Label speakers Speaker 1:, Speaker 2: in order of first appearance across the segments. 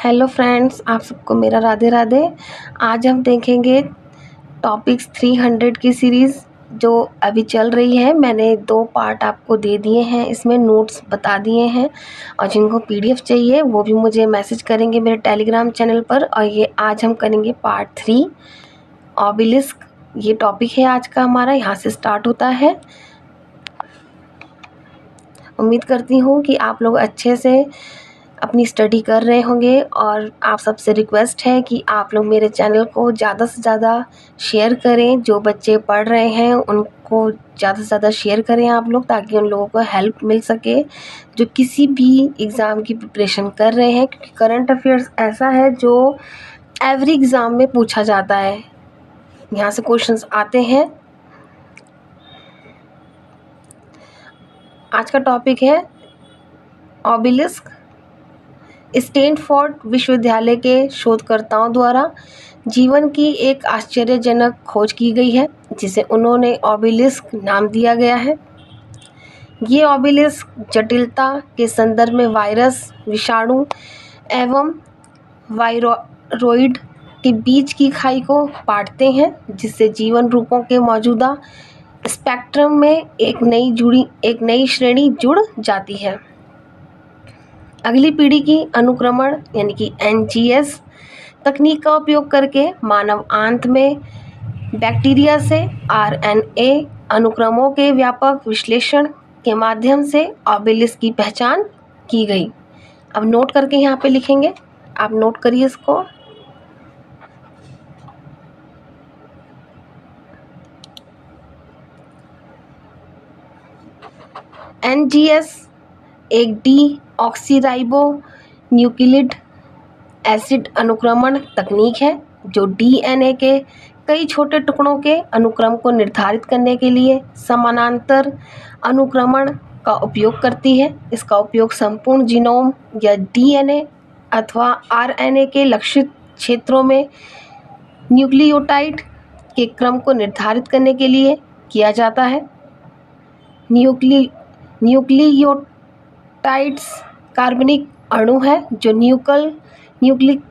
Speaker 1: Hello friends, आप सबको मेरा राधे राधे। आज हम देखेंगे टॉपिक्स 300 की सीरीज़ जो अभी चल रही है। मैंने 2 पार्ट आपको दे दिए हैं, इसमें नोट्स बता दिए हैं और जिनको पीडीएफ चाहिए वो भी मुझे मैसेज करेंगे मेरे टेलीग्राम चैनल पर। और ये आज हम करेंगे पार्ट 3 ऑबिलिस्क। ये टॉपिक है आज का हमारा, यहाँ से स्टार्ट होता है। उम्मीद करती हूँ कि आप लोग अच्छे से अपनी स्टडी कर रहे होंगे और आप सबसे रिक्वेस्ट है कि आप लोग मेरे चैनल को ज़्यादा से ज़्यादा शेयर करें। जो बच्चे पढ़ रहे हैं उनको ज़्यादा से ज़्यादा शेयर करें आप लोग, ताकि उन लोगों को हेल्प मिल सके जो किसी भी एग्ज़ाम की प्रिपरेशन कर रहे हैं। क्योंकि करंट अफेयर्स ऐसा है जो एवरी एग्ज़ाम में पूछा जाता है, यहाँ से क्वेश्चंस आते हैं। आज का टॉपिक है ऑबिलिस्क। स्टैनफोर्ड विश्वविद्यालय के शोधकर्ताओं द्वारा जीवन की एक आश्चर्यजनक खोज की गई है, जिसे उन्होंने ऑबिलिस्क नाम दिया गया है। ये ऑबिलिस्क जटिलता के संदर्भ में वायरस, विषाणु एवं वायरोइड के बीच की खाई को पाटते हैं, जिससे जीवन रूपों के मौजूदा स्पेक्ट्रम में एक नई श्रेणी जुड़ जाती है। अगली पीढ़ी की अनुक्रमण यानी कि NGS तकनीक का उपयोग करके मानव आंत में बैक्टीरिया से RNA अनुक्रमों के व्यापक विश्लेषण के माध्यम से ऑबिलिस्क की पहचान की गई। अब नोट करके यहाँ पे लिखेंगे, आप नोट करिए इसको। NGS एक डीऑक्सीराइबो न्यूक्लिक एसिड अनुक्रमण तकनीक है जो DNA के कई छोटे टुकड़ों के अनुक्रम को निर्धारित करने के लिए समानांतर अनुक्रमण का उपयोग करती है। इसका उपयोग संपूर्ण जीनोम या DNA अथवा RNA के लक्षित क्षेत्रों में न्यूक्लियोटाइड के क्रम को निर्धारित करने के लिए किया जाता है। न्यूक्लियोटाइड्स कार्बनिक अणु है जो न्यूक्लिक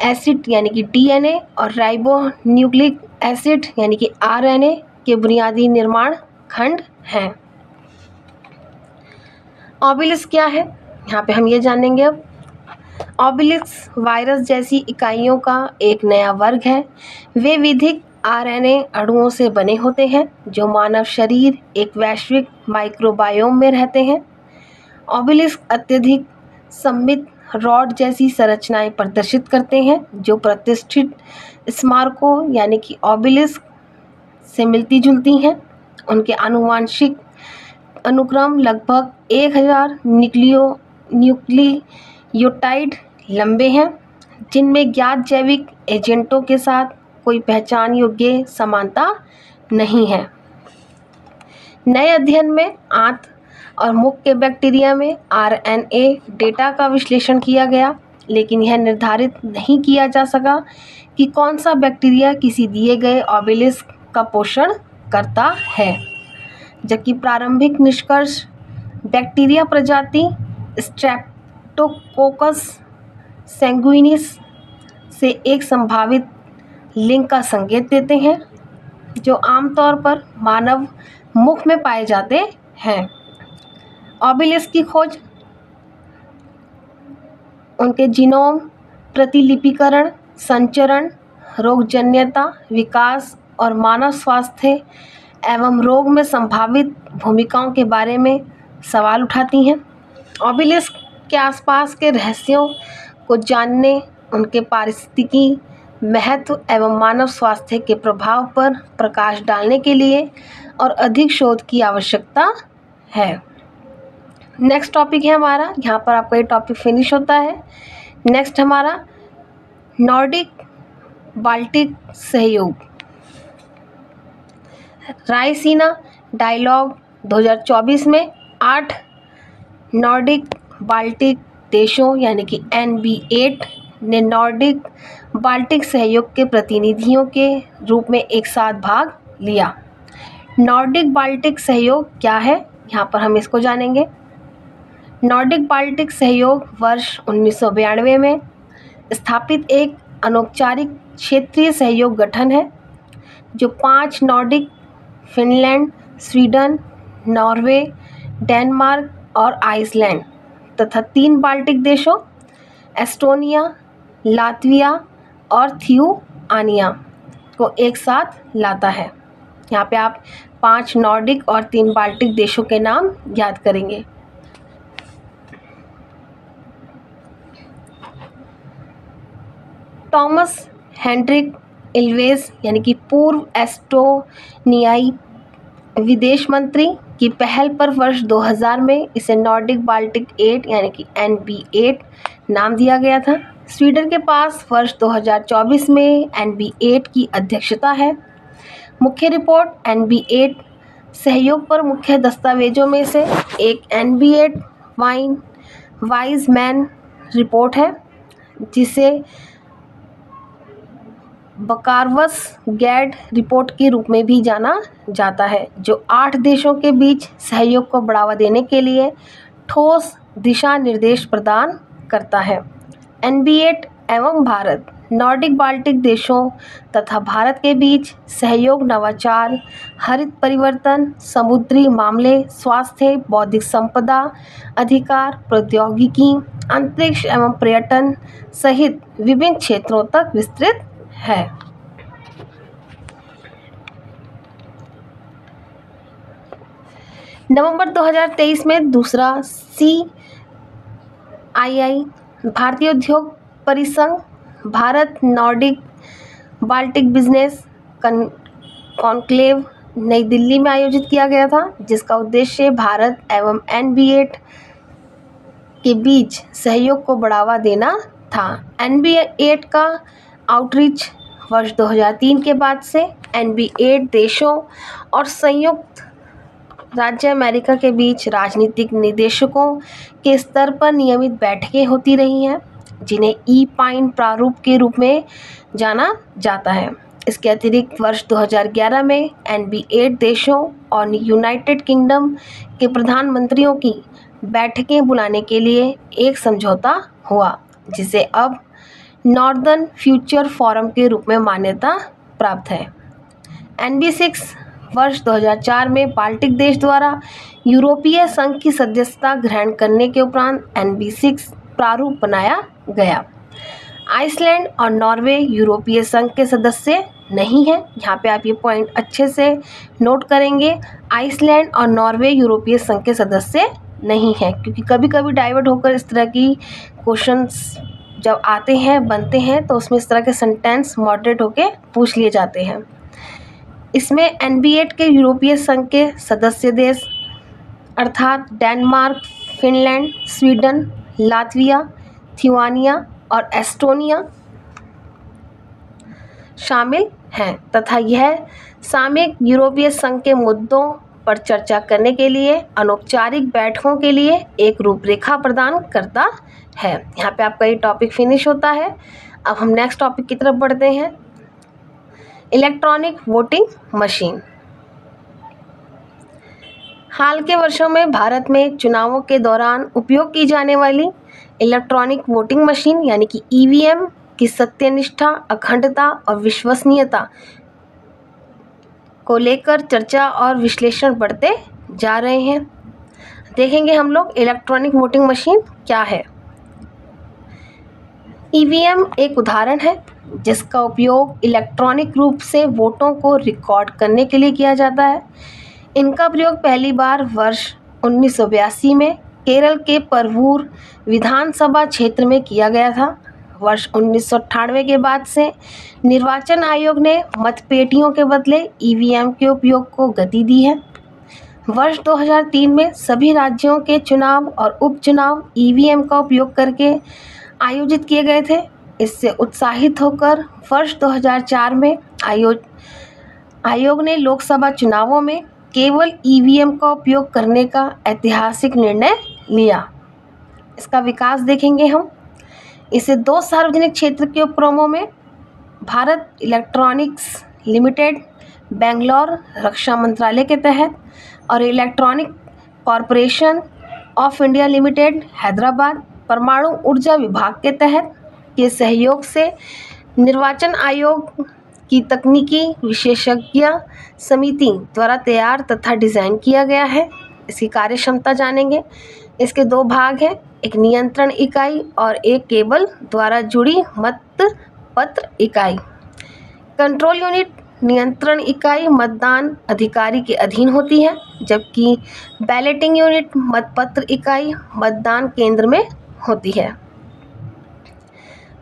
Speaker 1: एसिड यानी कि DNA और राइबो न्यूक्लिक एसिड यानी कि RNA के बुनियादी निर्माण खंड हैं। ऑबिलिस्क क्या है, यहाँ पे हम ये जानेंगे अब। ऑबिलिस्क वायरस जैसी इकाइयों का एक नया वर्ग है। वे विधिक RNA अणुओं से बने होते हैं जो मानव शरीर एक वैश्विक माइक्रोबायोम में रहते हैं। ऑबिलिस्क अत्यधिक सममित रॉड जैसी संरचनाएं प्रदर्शित करते हैं जो प्रतिष्ठित स्मारकों यानी कि ऑबिलिस्क से मिलती जुलती हैं। उनके आनुवंशिक अनुक्रम लगभग 1000 न्यूक्लियोटाइड लंबे हैं, जिनमें ज्ञात जैविक एजेंटों के साथ कोई पहचान योग्य समानता नहीं है। नए अध्ययन में आंत और मुख के बैक्टीरिया में RNA डेटा का विश्लेषण किया गया, लेकिन यह निर्धारित नहीं किया जा सका कि कौन सा बैक्टीरिया किसी दिए गए ऑबिलिस्क का पोषण करता है। जबकि प्रारंभिक निष्कर्ष बैक्टीरिया प्रजाति स्ट्रेप्टोकोकस सैंगुइनिस से एक संभावित लिंक का संकेत देते हैं, जो आमतौर पर मानव मुख में पाए जाते हैं। ऑबिलिस्क की खोज उनके जीनोम प्रतिलिपिकरण, संचरण, रोगजन्यता, विकास और मानव स्वास्थ्य एवं रोग में संभावित भूमिकाओं के बारे में सवाल उठाती हैं। ऑबिलिस्क के आसपास के रहस्यों को जानने, उनके पारिस्थितिकी महत्व एवं मानव स्वास्थ्य के प्रभाव पर प्रकाश डालने के लिए और अधिक शोध की आवश्यकता है। नेक्स्ट टॉपिक है हमारा, यहाँ पर आपका ये टॉपिक फिनिश होता है। नेक्स्ट हमारा नॉर्डिक बाल्टिक सहयोग। रायसीना डायलॉग 2024 में 8 नॉर्डिक बाल्टिक देशों यानी कि NB8 ने नॉर्डिक बाल्टिक सहयोग के प्रतिनिधियों के रूप में एक साथ भाग लिया। नॉर्डिक बाल्टिक सहयोग क्या है, यहाँ पर हम इसको जानेंगे। नॉर्डिक बाल्टिक सहयोग वर्ष 1992 में स्थापित एक अनौपचारिक क्षेत्रीय सहयोग गठन है जो 5 Nordic, Finland, Sweden, Norway, Denmark और आइसलैंड तथा 3 बाल्टिक देशों एस्टोनिया, लातविया और थियुआनिया को एक साथ लाता है। यहाँ पे आप 5 नॉर्डिक और 3 बाल्टिक देशों के नाम याद करेंगे। टॉमस हेनरिक इल्वेस यानी कि पूर्व एस्टोनियाई विदेश मंत्री की पहल पर वर्ष 2000 में इसे नॉर्डिक बाल्टिक 8 यानी कि NB8 नाम दिया गया था। स्वीडन के पास वर्ष 2024 में NB8 की अध्यक्षता है। मुख्य रिपोर्ट NB8 सहयोग पर मुख्य दस्तावेजों में से एक NB8 वाइज मैन रिपोर्ट है जिसे बकारवस गैड रिपोर्ट के रूप में भी जाना जाता है, जो 8 देशों के बीच सहयोग को बढ़ावा देने के लिए ठोस दिशा निर्देश प्रदान करता है। NB8 एवं भारत, नॉर्डिक बाल्टिक देशों तथा भारत के बीच सहयोग नवाचार, हरित परिवर्तन, समुद्री मामले, स्वास्थ्य, बौद्धिक संपदा अधिकार, प्रौद्योगिकी, अंतरिक्ष एवं पर्यटन सहित विभिन्न क्षेत्रों तक विस्तृत है। नवंबर 2023 में दूसरा CII भारतीय उद्योग परिसंघ Bharat Nordic Baltic business conclave नई दिल्ली में आयोजित किया गया था, जिसका उद्देश्य भारत एवं NB8 के बीच सहयोग को बढ़ावा देना था। NB8 का आउटरीच वर्ष 2003 के बाद से NB8 देशों और संयुक्त राज्य अमेरिका के बीच राजनीतिक निदेशकों के स्तर पर नियमित बैठकें होती रही हैं, जिन्हें ई-पाइन प्रारूप के रूप में जाना जाता है। इसके अतिरिक्त वर्ष 2011 में NB8 देशों और यूनाइटेड किंगडम के प्रधानमंत्रियों की बैठकें बुलाने के लिए एक समझौता हुआ, जिसे अब नॉर्दर्न फ्यूचर फोरम के रूप में मान्यता प्राप्त है। NB6 वर्ष 2004 में बाल्टिक देश द्वारा यूरोपीय संघ की सदस्यता ग्रहण करने के उपरांत NB6 प्रारूप बनाया गया। आइसलैंड और नॉर्वे यूरोपीय संघ के सदस्य नहीं हैं। यहाँ पे आप ये पॉइंट अच्छे से नोट करेंगे, आइसलैंड और नॉर्वे यूरोपीय संघ के सदस्य नहीं हैं, क्योंकि कभी कभी डाइवर्ट होकर इस तरह की क्वेश्चंस जब आते हैं बनते हैं तो उसमें इस तरह के सेंटेंस मॉडरेट होके पूछ लिए जाते हैं। इसमें NB8 के यूरोपीय संघ के सदस्य देश अर्थात डेनमार्क, फिनलैंड, स्वीडन, लातविया, थियुआनिया और एस्टोनिया शामिल हैं तथा यह सामयिक यूरोपीय संघ के मुद्दों पर चर्चा करने के लिए अनौपचारिक बैठकों के लिए एक रूपरेखा प्रदान करता है। यहाँ पे आपका ये टॉपिक फिनिश होता है। अब हम नेक्स्ट टॉपिक की तरफ बढ़ते हैं। Electronic voting machine. हाल के वर्षों में भारत में चुनावों के दौरान उपयोग की जाने वाली इलेक्ट्रॉनिक वोटिंग मशीन यानी कि EVM की सत्यनिष्ठा, अखंडता और विश्वसनीयता को लेकर चर्चा और विश्लेषण बढ़ते जा रहे हैं। देखेंगे हम लोग इलेक्ट्रॉनिक वोटिंग मशीन क्या है। EVM एक उदाहरण है जिसका उपयोग इलेक्ट्रॉनिक रूप से वोटों को रिकॉर्ड करने के लिए किया जाता है। इनका प्रयोग पहली बार वर्ष 1982 में केरल के परवूर विधानसभा क्षेत्र में किया गया था। वर्ष 1998 के बाद से निर्वाचन आयोग ने मतपेटियों के बदले EVM के उपयोग को गति दी है। वर्ष 2003 में सभी राज्यों के चुनाव और उपचुनाव EVM का उपयोग करके आयोजित किए गए थे। इससे उत्साहित होकर वर्ष 2004 में आयोग ने लोकसभा चुनावों में केवल EVM का उपयोग करने का ऐतिहासिक निर्णय लिया। इसका विकास देखेंगे हम। इसे 2 सार्वजनिक क्षेत्र के उपक्रमों में भारत इलेक्ट्रॉनिक्स लिमिटेड बेंगलोर रक्षा मंत्रालय के तहत और electronic corporation of India limited Hyderabad परमाणु ऊर्जा विभाग के तहत के सहयोग से निर्वाचन आयोग की तकनीकी विशेषज्ञ समिति द्वारा तैयार तथा डिज़ाइन किया गया है। इसकी कार्यक्षमता जानेंगे। इसके दो भाग हैं, एक नियंत्रण इकाई और एक केबल द्वारा जुड़ी मतपत्र इकाई। कंट्रोल यूनिट नियंत्रण इकाई मतदान अधिकारी के अधीन होती है, जबकि बैलेटिंग यूनिट मतपत्र इकाई मतदान केंद्र में होती है।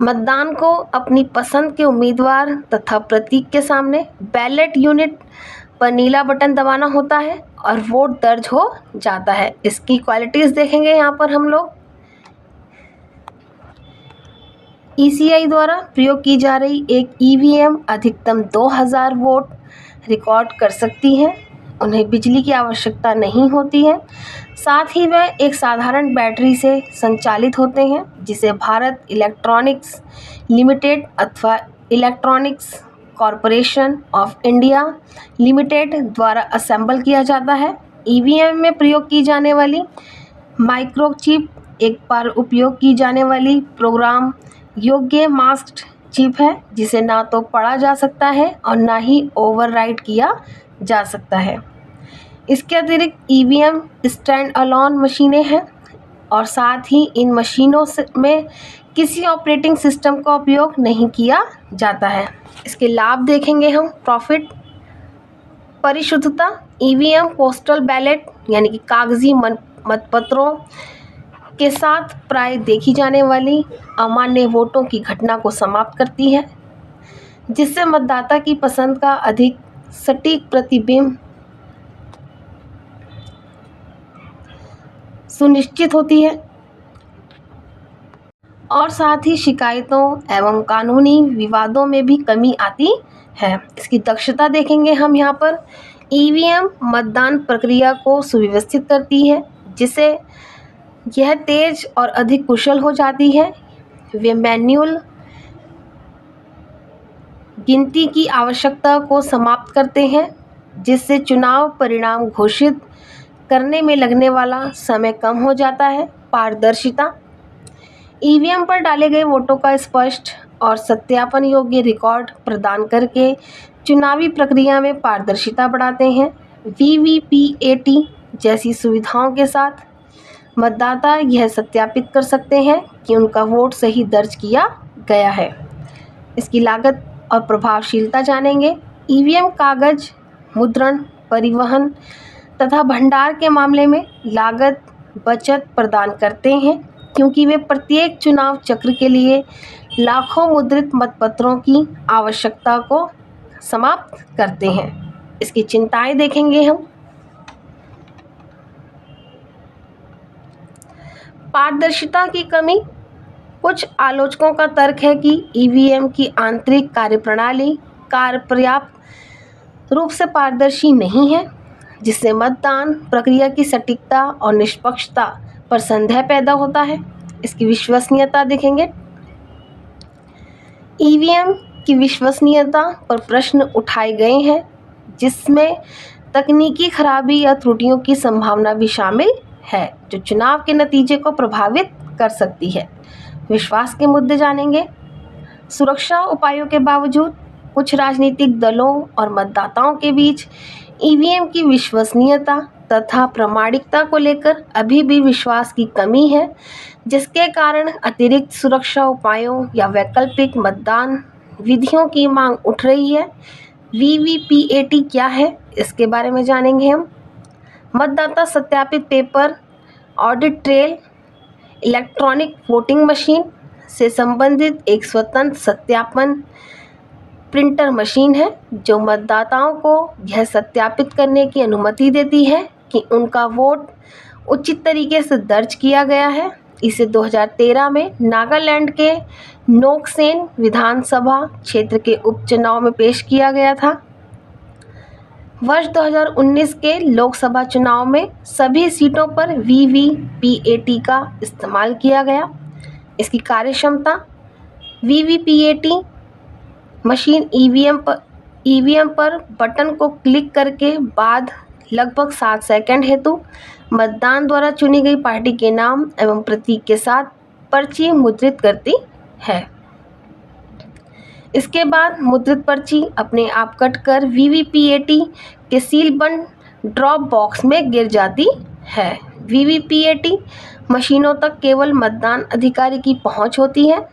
Speaker 1: मतदान को अपनी पसंद के उम्मीदवार तथा प्रतीक के सामने बैलेट यूनिट पर नीला बटन दबाना होता है और वोट दर्ज हो जाता है। इसकी क्वालिटीज़ देखेंगे यहाँ पर हम लोग। ईसीआई द्वारा प्रयोग की जा रही एक ईवीएम अधिकतम 2000 वोट रिकॉर्ड कर सकती है। उन्हें बिजली की आवश्यकता नहीं होती है। साथ ही वह एक साधारण बैटरी से संचालित होते हैं, जिसे भारत इलेक्ट्रॉनिक्स लिमिटेड अथवा electronics corporation of India limited द्वारा असेंबल किया जाता है। ईवीएम में प्रयोग की जाने वाली माइक्रोचिप एक बार उपयोग की जाने वाली प्रोग्राम योग्य मास्क्ड चिप है, जिसे ना तो पढ़ा जा सकता है और ना ही ओवरराइट किया जा सकता है। इसके अतिरिक्त ईवीएम स्टैंड अलोन मशीनें हैं और साथ ही इन मशीनों में किसी ऑपरेटिंग सिस्टम का उपयोग नहीं किया जाता है। इसके लाभ देखेंगे हम। प्रॉफिट, परिशुद्धता, ईवीएम पोस्टल बैलेट यानी कि कागजी मतपत्रों के साथ प्राय देखी जाने वाली अमान्य वोटों की घटना को समाप्त करती है, जिससे मतदाता की पसंद का अधिक सटीक प्रतिबिंब सुनिश्चित होती है और साथ ही शिकायतों एवं कानूनी विवादों में भी कमी आती है। इसकी दक्षता देखेंगे हम यहाँ पर। ईवीएम मतदान प्रक्रिया को सुव्यवस्थित करती है, जिससे यह तेज और अधिक कुशल हो जाती है। वे मैन्युअल गिनती की आवश्यकता को समाप्त करते हैं, जिससे चुनाव परिणाम घोषित करने में लगने वाला समय कम हो जाता है। पारदर्शिता, ईवीएम पर डाले गए वोटों का स्पष्ट और सत्यापन योग्य रिकॉर्ड प्रदान करके चुनावी प्रक्रिया में पारदर्शिता बढ़ाते हैं। वीवीपीएटी जैसी सुविधाओं के साथ मतदाता यह सत्यापित कर सकते हैं कि उनका वोट सही दर्ज किया गया है। इसकी लागत और प्रभावशीलता जानेंगे। ईवीएम कागज, मुद्रण, परिवहन तथा भंडार के मामले में लागत बचत प्रदान करते हैं, क्योंकि वे प्रत्येक चुनाव चक्र के लिए लाखों मुद्रित मतपत्रों की आवश्यकता को समाप्त करते हैं। इसकी चिंताएं देखेंगे हम। पारदर्शिता की कमी, कुछ आलोचकों का तर्क है कि ईवीएम की आंतरिक कार्यप्रणाली पर्याप्त रूप से पारदर्शी नहीं है, जिससे मतदान प्रक्रिया की सटीकता और निष्पक्षता पर संदेह पैदा होता है। इसकी विश्वसनीयता देखेंगे। ईवीएम की विश्वसनीयता पर प्रश्न उठाए गए हैं, जिसमें तकनीकी खराबी या त्रुटियों की संभावना भी शामिल है, जो चुनाव के नतीजे को प्रभावित कर सकती है। विश्वास के मुद्दे जानेंगे। सुरक्षा उपायों के बावजूद कुछ राजनीतिक दलों और मतदाताओं के बीच ईवीएम की विश्वसनीयता तथा प्रामाणिकता को लेकर अभी भी विश्वास की कमी है, जिसके कारण अतिरिक्त सुरक्षा उपायों या वैकल्पिक मतदान विधियों की मांग उठ रही है। वीवीपीएटी क्या है, इसके बारे में जानेंगे हम। मतदाता सत्यापित paper audit trail electronic voting machine से संबंधित एक स्वतंत्र सत्यापन प्रिंटर मशीन है, जो मतदाताओं को यह सत्यापित करने की अनुमति देती है कि उनका वोट उचित तरीके से दर्ज किया गया है। इसे 2013 में नागालैंड के नोकसेन विधानसभा क्षेत्र के उपचुनाव में पेश किया गया था। वर्ष 2019 के लोकसभा चुनाव में सभी सीटों पर वीवीपीएटी का इस्तेमाल किया गया। इसकी कार्यक्षमता, वीवीपीएटी मशीन ईवीएम पर बटन को क्लिक करके बाद लगभग 7 सेकंड हेतु मतदान द्वारा चुनी गई पार्टी के नाम एवं प्रतीक के साथ पर्ची मुद्रित करती है। इसके बाद मुद्रित पर्ची अपने आप कटकर वीवीपीएटी के सीलबंद ड्रॉप बॉक्स में गिर जाती है। वीवीपीएटी मशीनों तक केवल मतदान अधिकारी की पहुंच होती है।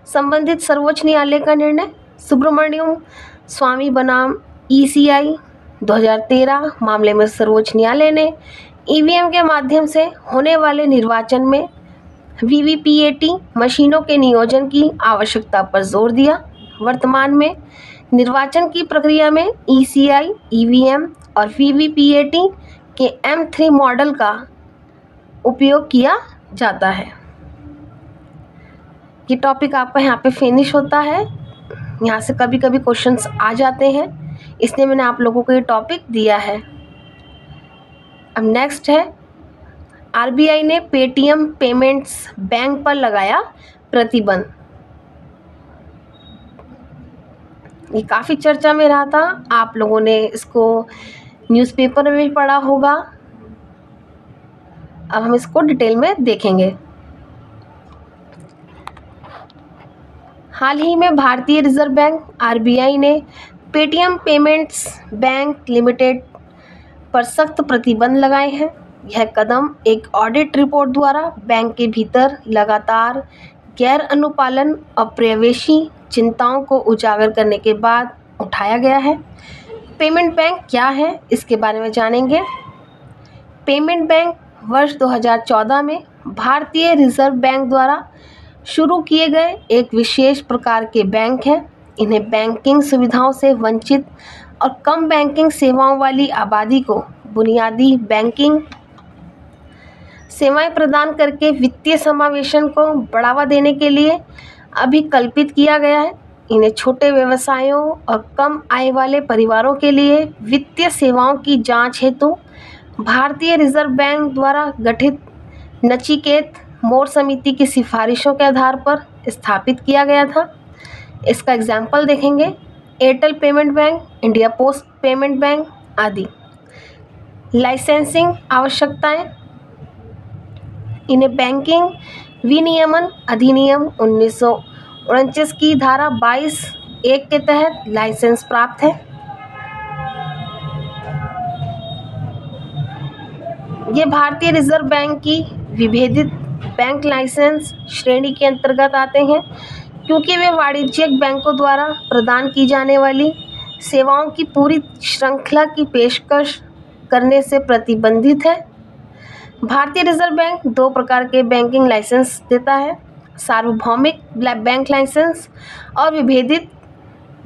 Speaker 1: संबंधित सर्वोच्च न्यायालय का निर्णय सुब्रमण्यम स्वामी बनाम ईसीआई 2013 मामले में सर्वोच्च न्यायालय ने ईवीएम के माध्यम से होने वाले निर्वाचन में वीवीपीएटी मशीनों के नियोजन की आवश्यकता पर जोर दिया। वर्तमान में निर्वाचन की प्रक्रिया में ईसीआई, ईवीएम और वीवीपीएटी के M3 मॉडल का उपयोग किया जाता है। ये टॉपिक आपका यहाँ पे फिनिश होता है। यहाँ से कभी कभी क्वेश्चंस आ जाते हैं, इसलिए मैंने आप लोगों को ये टॉपिक दिया है। अब नेक्स्ट है, आरबीआई ने पेटीएम पेमेंट्स बैंक पर लगाया प्रतिबंध। ये काफ़ी चर्चा में रहा था, आप लोगों ने इसको न्यूज़पेपर में भी पढ़ा होगा। अब हम इसको डिटेल में देखेंगे। हाल ही में भारतीय रिजर्व बैंक आरबीआई ने पेटीएम पेमेंट्स बैंक लिमिटेड पर सख्त प्रतिबंध लगाए हैं। यह कदम एक ऑडिट रिपोर्ट द्वारा बैंक के भीतर लगातार गैर अनुपालन और पर्यवेक्षी चिंताओं को उजागर करने के बाद उठाया गया है। पेमेंट बैंक क्या है, इसके बारे में जानेंगे। पेमेंट बैंक वर्ष 2014 में भारतीय रिजर्व बैंक द्वारा शुरू किए गए एक विशेष प्रकार के बैंक हैं। इन्हें बैंकिंग सुविधाओं से वंचित और कम बैंकिंग सेवाओं वाली आबादी को बुनियादी बैंकिंग सेवाएं प्रदान करके वित्तीय समावेशन को बढ़ावा देने के लिए अभिकल्पित किया गया है। इन्हें छोटे व्यवसायों और कम आय वाले परिवारों के लिए वित्तीय सेवाओं की जांच हेतु भारतीय रिजर्व बैंक द्वारा गठित नचिकेत मोर समिति की सिफारिशों के आधार पर स्थापित किया गया था। इसका एग्जाम्पल देखेंगे, Airtel payment bank, India post payment bank आदि। लाइसेंसिंग आवश्यकताएं, इन्हें बैंकिंग विनियमन अधिनियम 1949 की धारा 22(1) के तहत लाइसेंस प्राप्त है। ये भारतीय रिजर्व बैंक की विभेदित बैंक लाइसेंस श्रेणी के अंतर्गत आते हैं, क्योंकि वे वाणिज्यिक बैंकों द्वारा प्रदान की जाने वाली सेवाओं की पूरी श्रृंखला की पेशकश करने से प्रतिबंधित है। भारतीय रिजर्व बैंक दो प्रकार के बैंकिंग लाइसेंस देता है, सार्वभौमिक बैंक लाइसेंस और विभेदित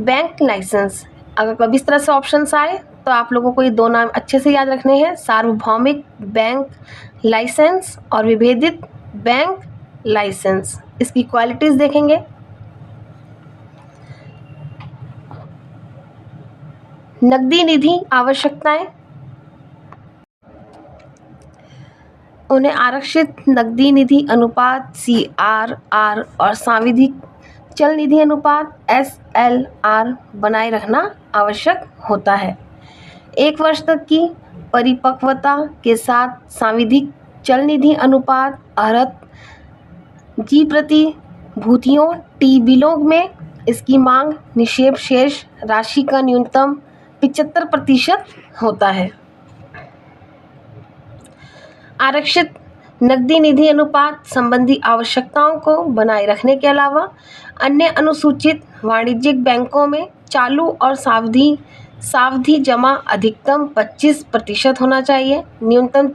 Speaker 1: बैंक लाइसेंस। अगर कभी इस तरह से ऑप्शंस आए तो आप लोगों को ये दो नाम अच्छे से याद रखने हैं, सार्वभौमिक बैंक लाइसेंस और विभेदित बैंक लाइसेंस। इसकी क्वालिटीज़ देखेंगे। नकदी निधि आवश्यकताएं, उन्हें आरक्षित नकदी निधि अनुपात CRR और सांविधिक चल निधि अनुपात SLR बनाए रखना आवश्यक होता है। 1 वर्ष तक की परिपक्वता के साथ सांविधिक चल निधि अनुपात अर्हत जी प्रतिभूतियों T बिलों में इसकी मांग निक्षेप शेष राशि का न्यूनतम 75% होता है। आरक्षित नकदी निधि अनुपात संबंधी आवश्यकताओं को बनाए रखने के अलावा अन्य अनुसूचित वाणिज्यिक बैंकों में चालू और सावधि जमा अधिकतम 25% होना चाहिए। न्यूनतम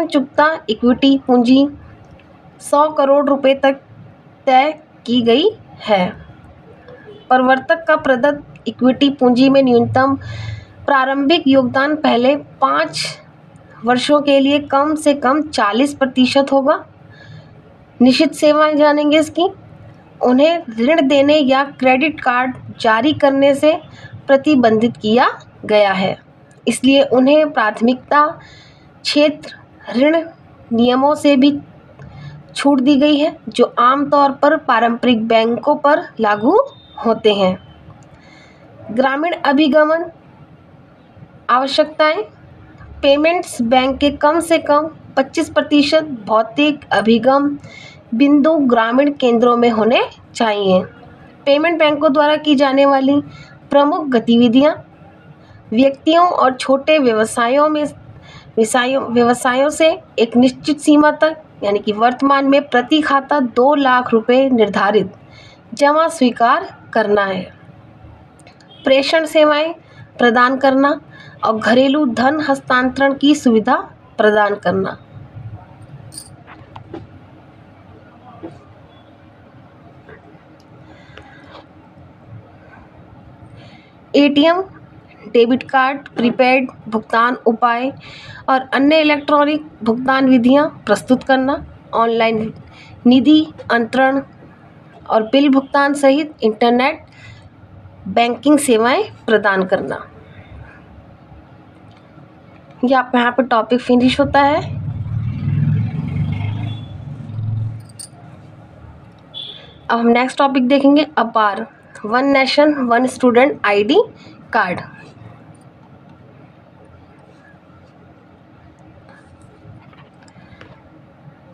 Speaker 1: चुकता इक्विटी पूंजी 100 करोड़ रुपए तक तय की गई है। प्रवर्तक का प्रदत्त इक्विटी पूंजी में न्यूनतम प्रारंभिक योगदान पहले 5 वर्षों के लिए कम से कम 40% होगा। निश्चित सेवाएं जानेंगे इसकी। उन्हें ऋण देने या क्रेडिट कार्ड जारी करने से प्रतिबंधित किया गया है, इसलिए उन्हें प्राथमिकता क्षेत्र ऋण नियमों से भी छूट दी गई है, जो आमतौर पर पारंपरिक बैंकों पर लागू होते हैं। ग्रामीण अभिगमन आवश्यकताएं, पेमेंट्स बैंक के कम से कम 25% भौतिक अभिगम बिंदु ग्रामीण केंद्रों में होने चाहिए। पेमेंट बैंकों द्वारा की जाने वाली प्रमुख गतिविधियां व्यक्तियों और छोटे व्यवसायों से एक निश्चित सीमा तक, यानी कि वर्तमान में प्रति खाता 2 लाख रुपए निर्धारित जमा स्वीकार करना है, प्रेषण सेवाएं प्रदान करना और घरेलू धन हस्तांतरण की सुविधा प्रदान करना। एटीएम, डेबिट कार्ड, प्रीपेड भुगतान उपाय और अन्य इलेक्ट्रॉनिक भुगतान विधियां प्रस्तुत करना, ऑनलाइन निधि अंतरण और बिल भुगतान सहित इंटरनेट बैंकिंग सेवाएं प्रदान करना। यहाँ पे टॉपिक फिनिश होता है। अब हम नेक्स्ट टॉपिक देखेंगे, APAAR, one nation one student ID card.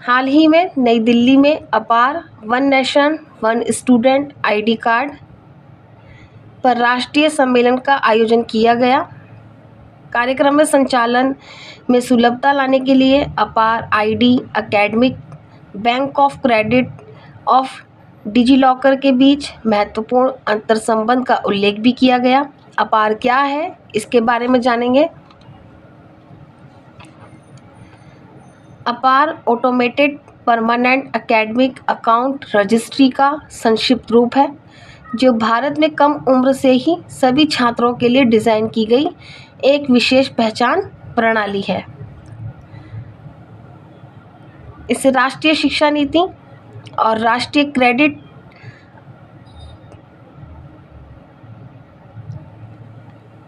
Speaker 1: हाल ही में नई दिल्ली में APAAR, one nation one student ID card पर राष्ट्रीय सम्मेलन का आयोजन किया गया। कार्यक्रम में संचालन में सुलभता लाने के लिए अपार ID, academic, bank of credit of DigiLocker के बीच महत्वपूर्ण अंतर संबंध का उल्लेख भी किया गया। अपार क्या है, इसके बारे में जानेंगे। अपार automated permanent academic account registry का संक्षिप्त रूप है, जो भारत में कम उम्र से ही सभी छात्रों के लिए डिज़ाइन की गई एक विशेष पहचान प्रणाली है। इसे राष्ट्रीय शिक्षा नीति और राष्ट्रीय क्रेडिट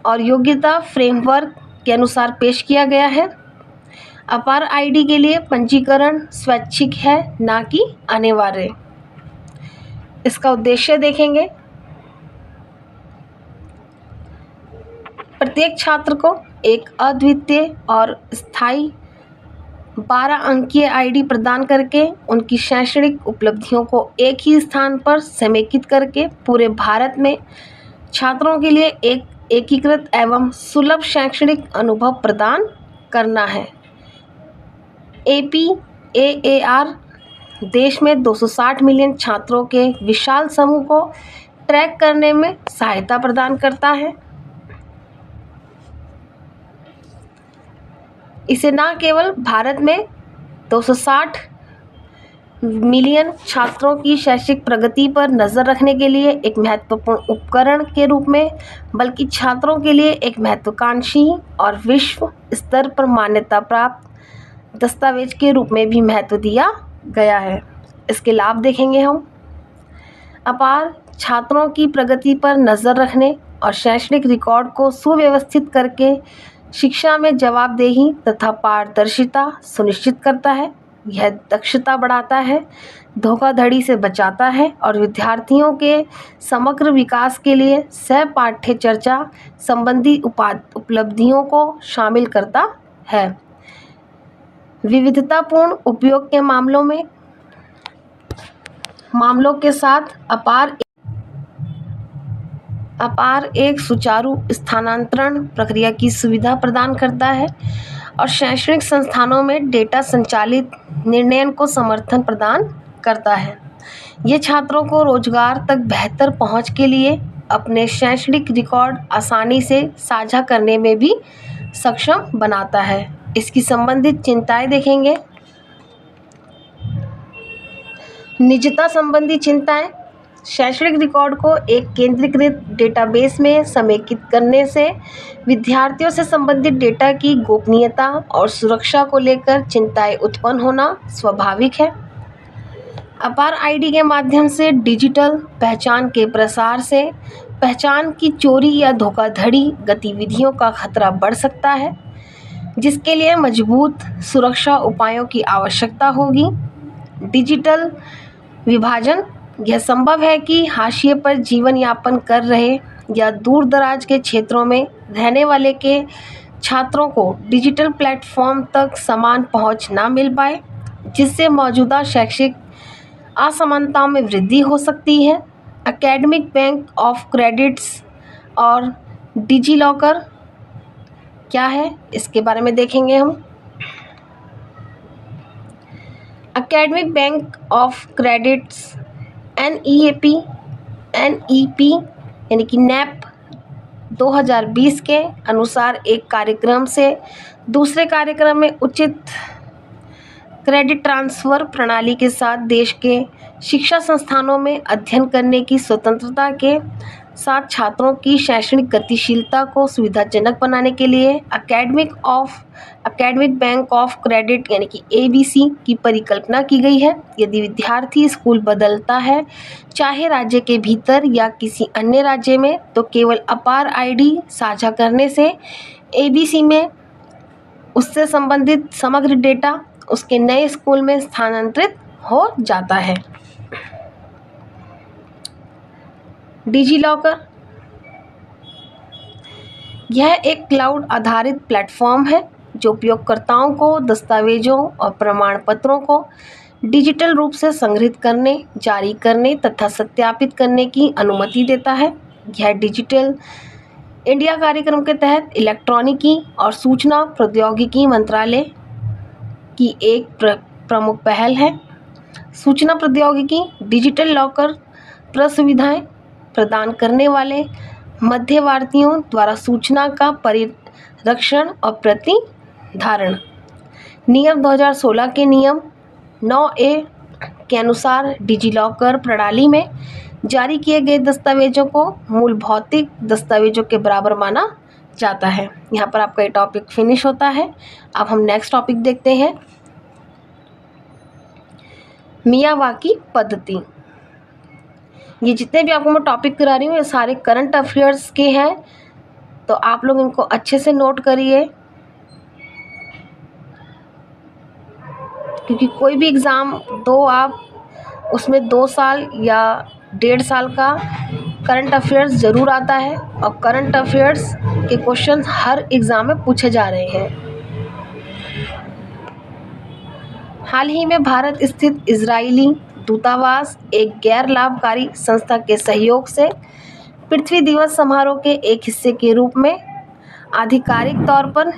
Speaker 1: और योग्यता फ्रेमवर्क के अनुसार पेश किया गया है। अपार आईडी के लिए पंजीकरण स्वैच्छिक है, ना कि अनिवार्य। इसका उद्देश्य देखेंगे। प्रत्येक छात्र को एक अद्वितीय और स्थायी 12 अंकीय आईडी प्रदान करके उनकी शैक्षणिक उपलब्धियों को एक ही स्थान पर समेकित करके पूरे भारत में छात्रों के लिए एक एकीकृत एवं सुलभ शैक्षणिक अनुभव प्रदान करना है। APAAR देश में 260 मिलियन छात्रों के विशाल समूह को ट्रैक करने में सहायता प्रदान करता है। इसे न केवल भारत में 260 मिलियन छात्रों की शैक्षिक प्रगति पर नज़र रखने के लिए एक महत्वपूर्ण उपकरण के रूप में, बल्कि छात्रों के लिए एक महत्वाकांक्षी और विश्व स्तर पर मान्यता प्राप्त दस्तावेज के रूप में भी महत्व दिया गया है। इसके लाभ देखेंगे हम। अपार छात्रों की प्रगति पर नज़र रखने और शैक्षणिक रिकॉर्ड को सुव्यवस्थित करके शिक्षा में जवाबदेही तथा पारदर्शिता सुनिश्चित करता है। यह दक्षता बढ़ाता है, धोखाधड़ी से बचाता है और विद्यार्थियों के समग्र विकास के लिए सहपाठ्य चर्चा संबंधी उपलब्धियों को शामिल करता है। विविधतापूर्ण उपयोग के मामलों के साथ अपार एक सुचारू स्थानांतरण प्रक्रिया की सुविधा प्रदान करता है और शैक्षणिक संस्थानों में डेटा संचालित निर्णय को समर्थन प्रदान करता है। ये छात्रों को रोजगार तक बेहतर पहुंच के लिए अपने शैक्षणिक रिकॉर्ड आसानी से साझा करने में भी सक्षम बनाता है। इसकी संबंधित चिंताएं देखेंगे। निजता संबंधी चिंताएं। शैक्षणिक रिकॉर्ड को एक केंद्रीकृत डेटाबेस में समेकित करने से विद्यार्थियों से संबंधित डेटा की गोपनीयता और सुरक्षा को लेकर चिंताएं उत्पन्न होना स्वाभाविक है। अपार आईडी के माध्यम से डिजिटल पहचान के प्रसार से पहचान की चोरी या धोखाधड़ी गतिविधियों का खतरा बढ़ सकता है, जिसके लिए मजबूत सुरक्षा उपायों की आवश्यकता होगी। डिजिटल विभाजन। यह संभव है कि हाशिए पर जीवन यापन कर रहे या दूर दराज के क्षेत्रों में रहने वाले के छात्रों को डिजिटल प्लेटफॉर्म तक समान पहुंच ना मिल पाए, जिससे मौजूदा शैक्षिक असमानताओं में वृद्धि हो सकती है। एकेडमिक बैंक ऑफ क्रेडिट्स और डिजिलॉकर क्या है, इसके बारे में देखेंगे हम। Academic bank of credits NEAP यानी कि NEP 2020 के अनुसार एक कार्यक्रम से दूसरे कार्यक्रम में उचित क्रेडिट ट्रांसफ़र प्रणाली के साथ देश के शिक्षा संस्थानों में अध्ययन करने की स्वतंत्रता के साथ छात्रों की शैक्षणिक गतिशीलता को सुविधाजनक बनाने के लिए एकेडमिक बैंक ऑफ क्रेडिट यानी कि ABC की परिकल्पना की गई है। यदि विद्यार्थी स्कूल बदलता है, चाहे राज्य के भीतर या किसी अन्य राज्य में, तो केवल अपार ID साझा करने से ABC में उससे संबंधित समग्र डेटा उसके नए स्कूल में स्थानांतरित हो जाता है। डिजिलॉकर यह एक क्लाउड आधारित प्लेटफॉर्म है जो उपयोगकर्ताओं को दस्तावेजों और प्रमाण पत्रों को डिजिटल रूप से संग्रहित करने, जारी करने तथा सत्यापित करने की अनुमति देता है। यह डिजिटल इंडिया कार्यक्रम के तहत इलेक्ट्रॉनिकी और सूचना प्रौद्योगिकी मंत्रालय की एक प्रमुख पहल है। सूचना प्रौद्योगिकी डिजिटल लॉकर प्रसुविधाएं प्रदान करने वाले मध्यवर्तियों द्वारा सूचना का परिरक्षण और प्रतिधारण। नियम 2016 के नियम 9A के अनुसार डिजिलॉकर प्रणाली में जारी किए गए दस्तावेजों को मूल भौतिक दस्तावेजों के बराबर माना जाता है। यहाँ पर आपका ये टॉपिक फिनिश होता है। अब हम नेक्स्ट टॉपिक देखते हैं, मियावाकी पद्धति। ये जितने भी आपको मैं टॉपिक करा रही हूँ ये सारे करंट अफेयर्स के हैं, तो आप लोग इनको अच्छे से नोट करिए, क्योंकि कोई भी एग्ज़ाम दो आप, उसमें 2 साल या 1.5 साल का करंट अफेयर्स ज़रूर आता है और करंट अफेयर्स के क्वेश्चन हर एग्ज़ाम में पूछे जा रहे हैं। हाल ही में भारत स्थित इजरायली दूतावास एक गैर लाभकारी संस्था के सहयोग से पृथ्वी दिवस समारोह के एक हिस्से के रूप में आधिकारिक तौर पर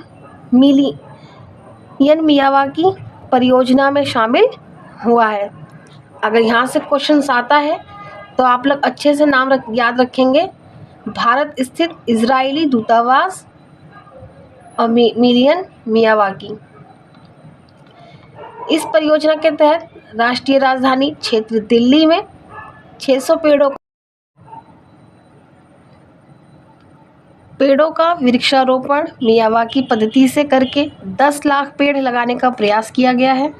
Speaker 1: मिलियन मियावाकी परियोजना में शामिल हुआ है। अगर यहाँ से क्वेश्चंस आता है तो आप लोग अच्छे से नाम याद रखेंगे, भारत स्थित इजरायली दूतावास और मिलियन मियावाकी। इस परियोजना के तहत राष्ट्रीय राजधानी क्षेत्र दिल्ली में 600 पेड़ों का वृक्षारोपण मियावाकी पद्धति से करके 10 लाख पेड़ लगाने का प्रयास किया गया है।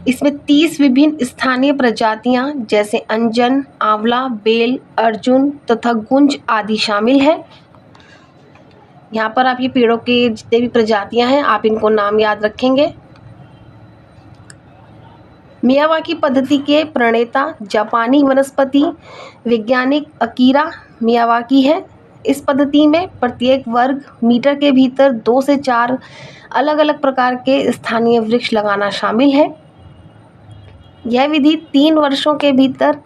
Speaker 1: इसमें 30 विभिन्न स्थानीय प्रजातियां जैसे अंजन, आंवला, बेल, अर्जुन तथा गुंज आदि शामिल हैं। यहाँ पर आप ये पेड़ों के जितने भी प्रजातियां हैं आप इनको नाम याद रखेंगे। मियावाकी पद्धति के प्रणेता जापानी वनस्पति वैज्ञानिक अकीरा मियावाकी है। इस पद्धति में प्रत्येक वर्ग मीटर के भीतर 2 से 4 अलग अलग प्रकार के स्थानीय वृक्ष लगाना शामिल है। यह विधि 3 वर्षों के भीतर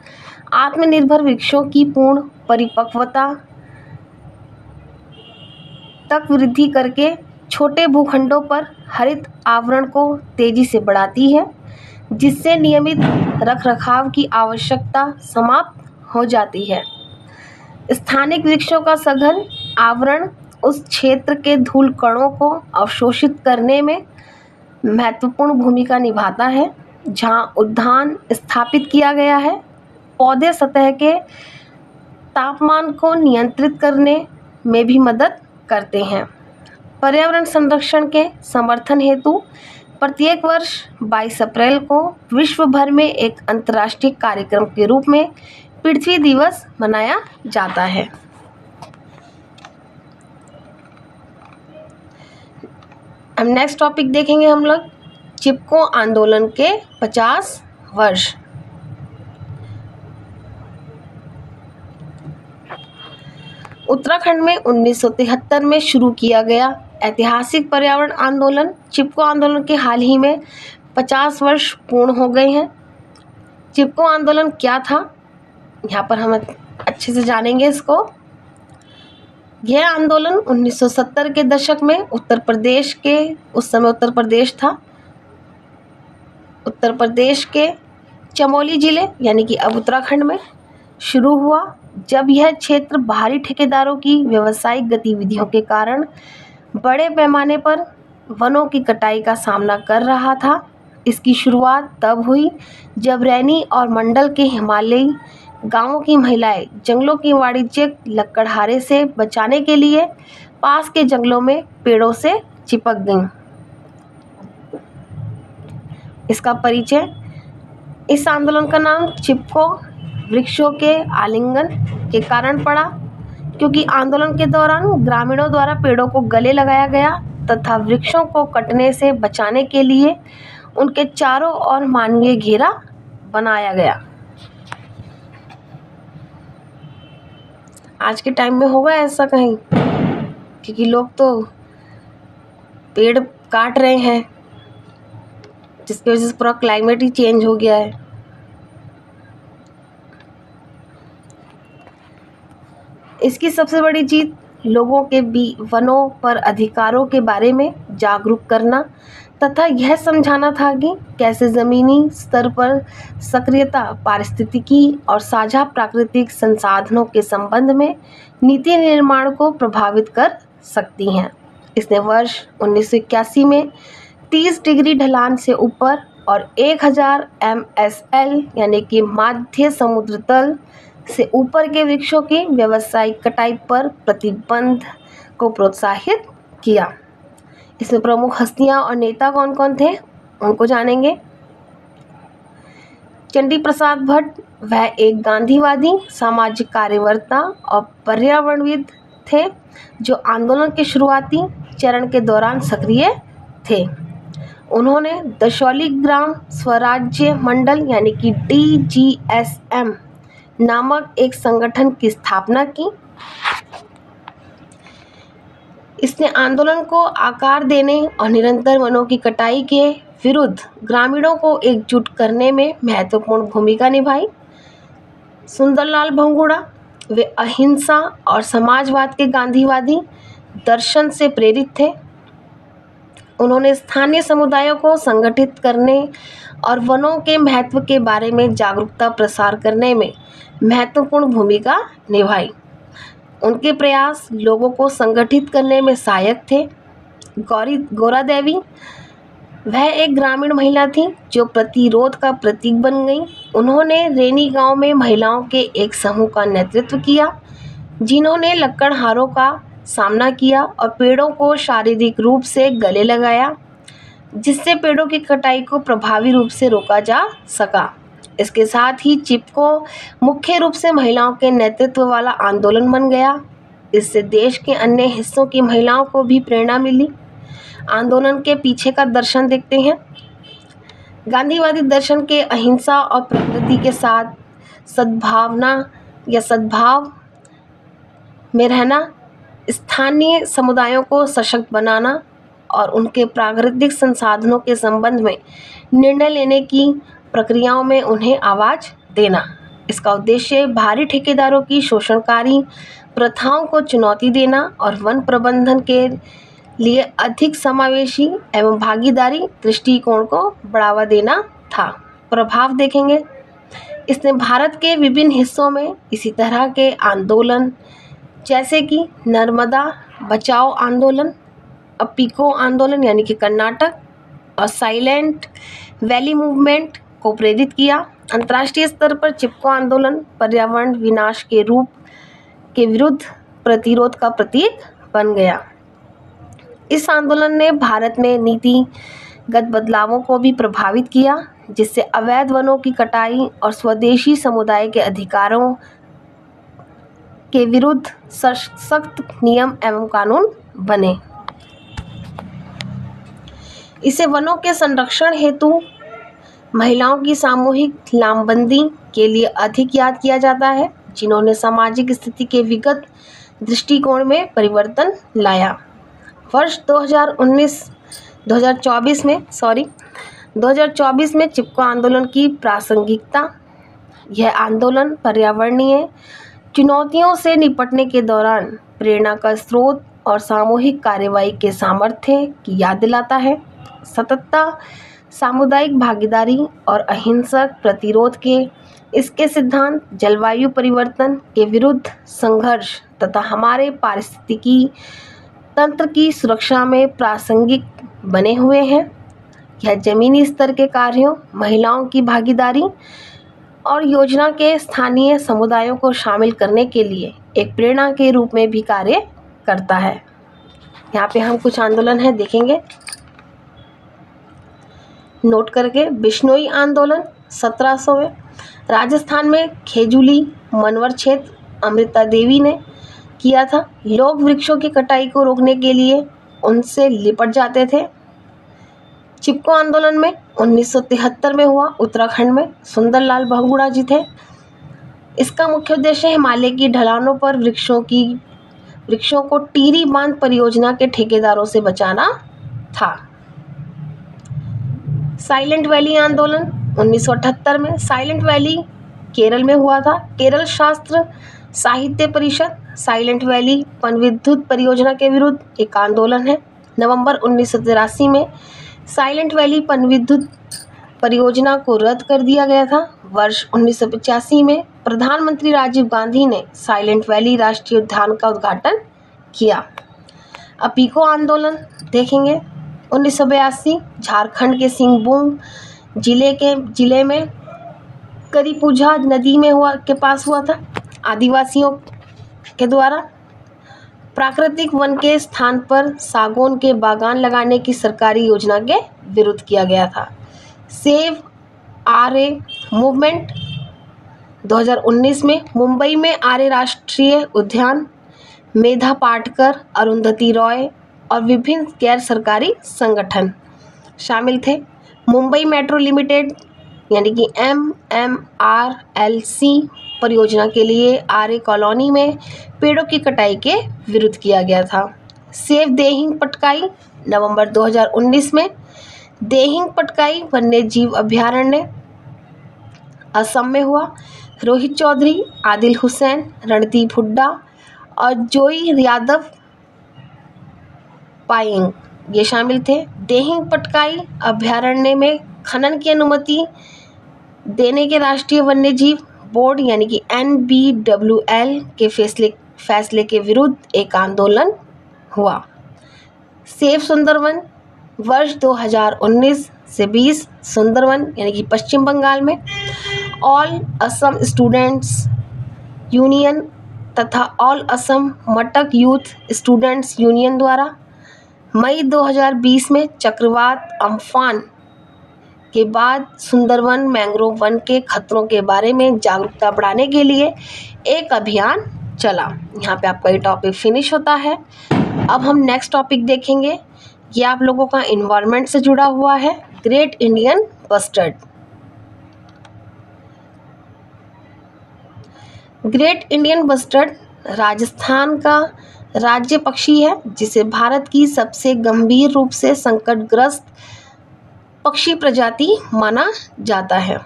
Speaker 1: आत्मनिर्भर वृक्षों की पूर्ण परिपक्वता तक वृद्धि करके छोटे भूखंडों पर हरित आवरण को तेजी से बढ़ाती है, जिससे नियमित रखरखाव की आवश्यकता समाप्त हो जाती है। स्थानिक वृक्षों का सघन आवरण उस क्षेत्र के धूल कणों को अवशोषित करने में महत्वपूर्ण भूमिका निभाता है जहां उद्यान स्थापित किया गया है। पौधे सतह के तापमान को नियंत्रित करने में भी मदद करते हैं। पर्यावरण संरक्षण के समर्थन हेतु प्रत्येक वर्ष 22 अप्रैल को विश्व भर में एक अंतर्राष्ट्रीय कार्यक्रम के रूप में पृथ्वी दिवस मनाया जाता है। अब नेक्स्ट टॉपिक देखेंगे हम लोग, चिपको आंदोलन के 50 वर्ष। उत्तराखंड में 1973 में शुरू किया गया ऐतिहासिक पर्यावरण आंदोलन चिपको आंदोलन के हाल ही में 50 वर्ष पूर्ण हो गए हैं। चिपको आंदोलन क्या था, यहाँ पर हम अच्छे से जानेंगे इसको। यह आंदोलन 1970 के दशक में उत्तर प्रदेश के, उस समय उत्तर प्रदेश था, उत्तर प्रदेश के चमोली जिले यानी कि अब उत्तराखंड में शुरू हुआ, जब यह क्षेत्र बाहरी ठेकेदारों की व्यावसायिक गतिविधियों के कारण बड़े पैमाने पर वनों की कटाई का सामना कर रहा था। इसकी शुरुआत तब हुई जब रैनी और मंडल के हिमालयी गांवों की महिलाएं जंगलों की वाणिज्यिक लकड़हारे से बचाने के लिए पास के जंगलों में पेड़ों से चिपक गईं। इसका परिचय, इस आंदोलन का नाम चिपको वृक्षों के आलिंगन के कारण पड़ा, क्योंकि आंदोलन के दौरान ग्रामीणों द्वारा पेड़ों को गले लगाया गया तथा वृक्षों को कटने से बचाने के लिए उनके चारों ओर मानवीय घेरा बनाया गया। आज के टाइम में होगा ऐसा कहीं, क्योंकि लोग तो पेड़ काट रहे हैं, जिसकी वजह से पूरा क्लाइमेट ही चेंज हो गया है। इसकी सबसे बड़ी चीज लोगों के वनों पर अधिकारों के बारे में जागरूक करना तथा यह समझाना था कि कैसे ज़मीनी स्तर पर सक्रियता पारिस्थितिकी और साझा प्राकृतिक संसाधनों के संबंध में नीति निर्माण को प्रभावित कर सकती हैं। इसने वर्ष 1981 में 30 डिग्री ढलान से ऊपर और 1000 MSL यानी कि माध्य समुद्र तल से ऊपर के वृक्षों की व्यावसायिक कटाई पर प्रतिबंध को प्रोत्साहित किया। इसमें प्रमुख हस्तियां और नेता कौन कौन थे उनको जानेंगे। चंडी प्रसाद भट्ट, वह एक गांधीवादी सामाजिक कार्यकर्ता और पर्यावरणविद थे जो आंदोलन के शुरुआती चरण के दौरान सक्रिय थे। उन्होंने दशौली ग्राम स्वराज्य मंडल यानी कि DGSM नामक एक संगठन की स्थापना की। इसने आंदोलन को आकार देने और निरंतर वनों की कटाई के विरुद्ध ग्रामीणों को एकजुट करने में महत्वपूर्ण भूमिका निभाई। सुंदरलाल बहुगुणा, वे अहिंसा और समाजवाद के गांधीवादी दर्शन से प्रेरित थे। उन्होंने स्थानीय समुदायों को संगठित करने और वनों के महत्व के बारे में जागरूकता प्रसार करने में महत्वपूर्ण भूमिका निभाई। उनके प्रयास लोगों को संगठित करने में सहायक थे। गौरा देवी, वह एक ग्रामीण महिला थी जो प्रतिरोध का प्रतीक बन गई। उन्होंने रेनी गांव में महिलाओं के एक समूह का नेतृत्व किया जिन्होंने लकड़हारों का सामना किया और पेड़ों को शारीरिक रूप से गले लगाया, जिससे पेड़ों की कटाई को प्रभावी रूप से रोका जा सका। इसके साथ ही चिपको मुख्य रूप से महिलाओं के नेतृत्व वाला आंदोलन बन गया। इससे देश के अन्य हिस्सों की महिलाओं को भी प्रेरणा मिली। आंदोलन के पीछे का दर्शन देखते हैं। गांधीवादी दर्शन के अहिंसा और प्रकृति के साथ सद्भावना या सद्भाव में रहना, स्थानीय समुदायों को सशक्त बनाना और उनके प्राकृतिक संसाधनों के संबंध में निर्णय लेने की प्रक्रियाओं में उन्हें आवाज़ देना। इसका उद्देश्य भारी ठेकेदारों की शोषणकारी प्रथाओं को चुनौती देना और वन प्रबंधन के लिए अधिक समावेशी एवं भागीदारी दृष्टिकोण को बढ़ावा देना था। प्रभाव देखेंगे। इसने भारत के विभिन्न हिस्सों में इसी तरह के आंदोलन जैसे कि नर्मदा बचाओ आंदोलन, अपीको आंदोलन यानी कि कर्नाटक और साइलेंट वैली मूवमेंट को प्रेरित किया। अंतर्राष्ट्रीय स्तर पर चिपको आंदोलन पर्यावरण विनाश के रूप के विरुद्ध प्रतिरोध का प्रतीक बन गया। इस आंदोलन ने भारत में नीतिगत बदलावों को भी प्रभावित किया, जिससे अवैध वनों की कटाई और स्वदेशी समुदाय के अधिकारों के विरुद्ध सख्त नियम एवं कानून बने। इसे वनों के संरक्षण हेतु महिलाओं की सामूहिक लामबंदी के लिए अधिक याद किया जाता है, जिन्होंने सामाजिक स्थिति के विगत दृष्टिकोण में परिवर्तन लाया। वर्ष 2024 में चिपको आंदोलन की प्रासंगिकता यह आंदोलन पर्यावरणीय चुनौतियों से निपटने के दौरान प्रेरणा का स्रोत और सामूहिक कार्रवाई के सामर्थ्य की याद दिलाता है। सततता, सामुदायिक भागीदारी और अहिंसक प्रतिरोध के इसके सिद्धांत जलवायु परिवर्तन के विरुद्ध संघर्ष तथा हमारे पारिस्थितिकी तंत्र की सुरक्षा में प्रासंगिक बने हुए हैं। यह जमीनी स्तर के कार्यों, महिलाओं की भागीदारी और योजना के स्थानीय समुदायों को शामिल करने के लिए एक प्रेरणा के रूप में भी कार्य करता है। यहाँ पे हम कुछ आंदोलन है देखेंगे नोट करके। बिश्नोई आंदोलन 1700 में राजस्थान में खेजूली मनवर क्षेत्र अमृता देवी ने किया था। लोग वृक्षों की कटाई को रोकने के लिए उनसे लिपट जाते थे। चिपको आंदोलन में 1973 में हुआ, उत्तराखंड में सुंदरलाल बहुगुणा जी थे। इसका मुख्य उद्देश्य हिमालय की ढलानों पर वृक्षों को टिहरी बांध परियोजना के ठेकेदारों से बचाना था। साइलेंट वैली आंदोलन 1978 में साइलेंट वैली केरल में हुआ था। केरल शास्त्र साहित्य परिषद साइलेंट वैली पनविद्युत परियोजना के विरुद्ध एक आंदोलन है। नवंबर 1983 में साइलेंट वैली पनविद्युत परियोजना को रद्द कर दिया गया था। वर्ष 1985 में प्रधानमंत्री राजीव गांधी ने साइलेंट वैली राष्ट्रीय उद्यान का उद्घाटन किया। अपीको आंदोलन देखेंगे 1982 झारखंड के सिंहभूम जिले में करीपूजा नदी में के पास हुआ था। आदिवासियों के द्वारा प्राकृतिक वन के स्थान पर सागौन के बागान लगाने की सरकारी योजना के विरुद्ध किया गया था। सेव आर्य मूवमेंट 2019 में मुंबई में आर्य राष्ट्रीय उद्यान, मेधा पाटकर, अरुंधति रॉय और विभिन्न गैर सरकारी संगठन शामिल थे। मुंबई मेट्रो लिमिटेड यानी कि MMRLC परियोजना के लिए आर्य कॉलोनी में पेड़ों की कटाई के विरुद्ध किया गया था। सेव देहिंग पटकाई नवंबर 2019 में देहिंग पटकाई वन्य जीव अभयारण्य असम में हुआ। रोहित चौधरी, आदिल हुसैन, रणदीप हुड्डा और जोई यादव पायेंग ये शामिल थे। देहिंग पटकाई अभयारण्य में खनन की अनुमति देने के राष्ट्रीय वन्य जीव बोर्ड यानी कि NBWL के फैसले के विरुद्ध एक आंदोलन हुआ। सेव सुंदरवन वर्ष 2019 से 20 सुंदरवन यानी कि पश्चिम बंगाल में ऑल असम स्टूडेंट्स यूनियन तथा ऑल असम मटक यूथ स्टूडेंट्स यूनियन द्वारा मई 2020 में चक्रवात अम्फान के बाद सुंदरवन मैंग्रोव वन के खतरों के बारे में जागरूकता बढ़ाने के लिए एक अभियान चला। यहाँ पे आपका ये टॉपिक फिनिश होता है। अब हम नेक्स्ट टॉपिक देखेंगे। ये आप लोगों का इन्वायरमेंट से जुड़ा हुआ है। Great Indian bustard. Great Indian bustard Rajasthan का राज्य पक्षी है, जिसे भारत की सबसे गंभीर रूप से संकटग्रस्त पक्षी प्रजाति माना जाता है।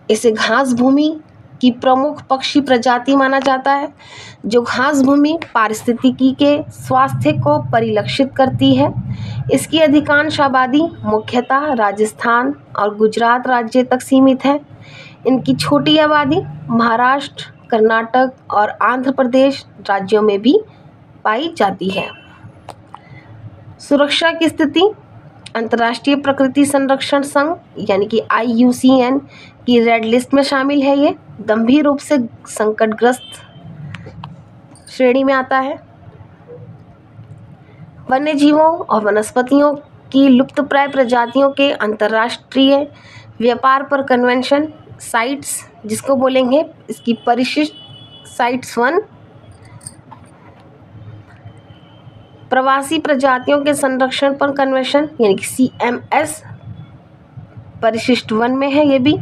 Speaker 1: इसे घास भूमि की प्रमुख पक्षी प्रजाति माना जाता है, जो घास भूमि पारिस्थितिकी के स्वास्थ्य को परिलक्षित करती है। इसकी अधिकांश आबादी मुख्यतः राजस्थान और गुजरात राज्य तक सीमित है। इनकी छोटी आबादी महाराष्ट्र, कर्नाटक और आंध्र प्रदेश राज्यों में भी पाई जाती है। सुरक्षा की स्थिति अंतर्राष्ट्रीय प्रकृति संरक्षण संघ यानी कि IUCN की रेड लिस्ट में शामिल है। ये गंभीर रूप से संकटग्रस्त श्रेणी में आता है। वन्य जीवों और वनस्पतियों की लुप्तप्राय प्रजातियों के अंतर्राष्ट्रीय व्यापार पर कन्वेंशन साइट्स जिसको बोलेंगे, इसकी परिशिष्ट साइट्स 1 प्रवासी प्रजातियों के संरक्षण पर कन्वेंशन यानी कि CMS परिशिष्ट 1 में है। ये भी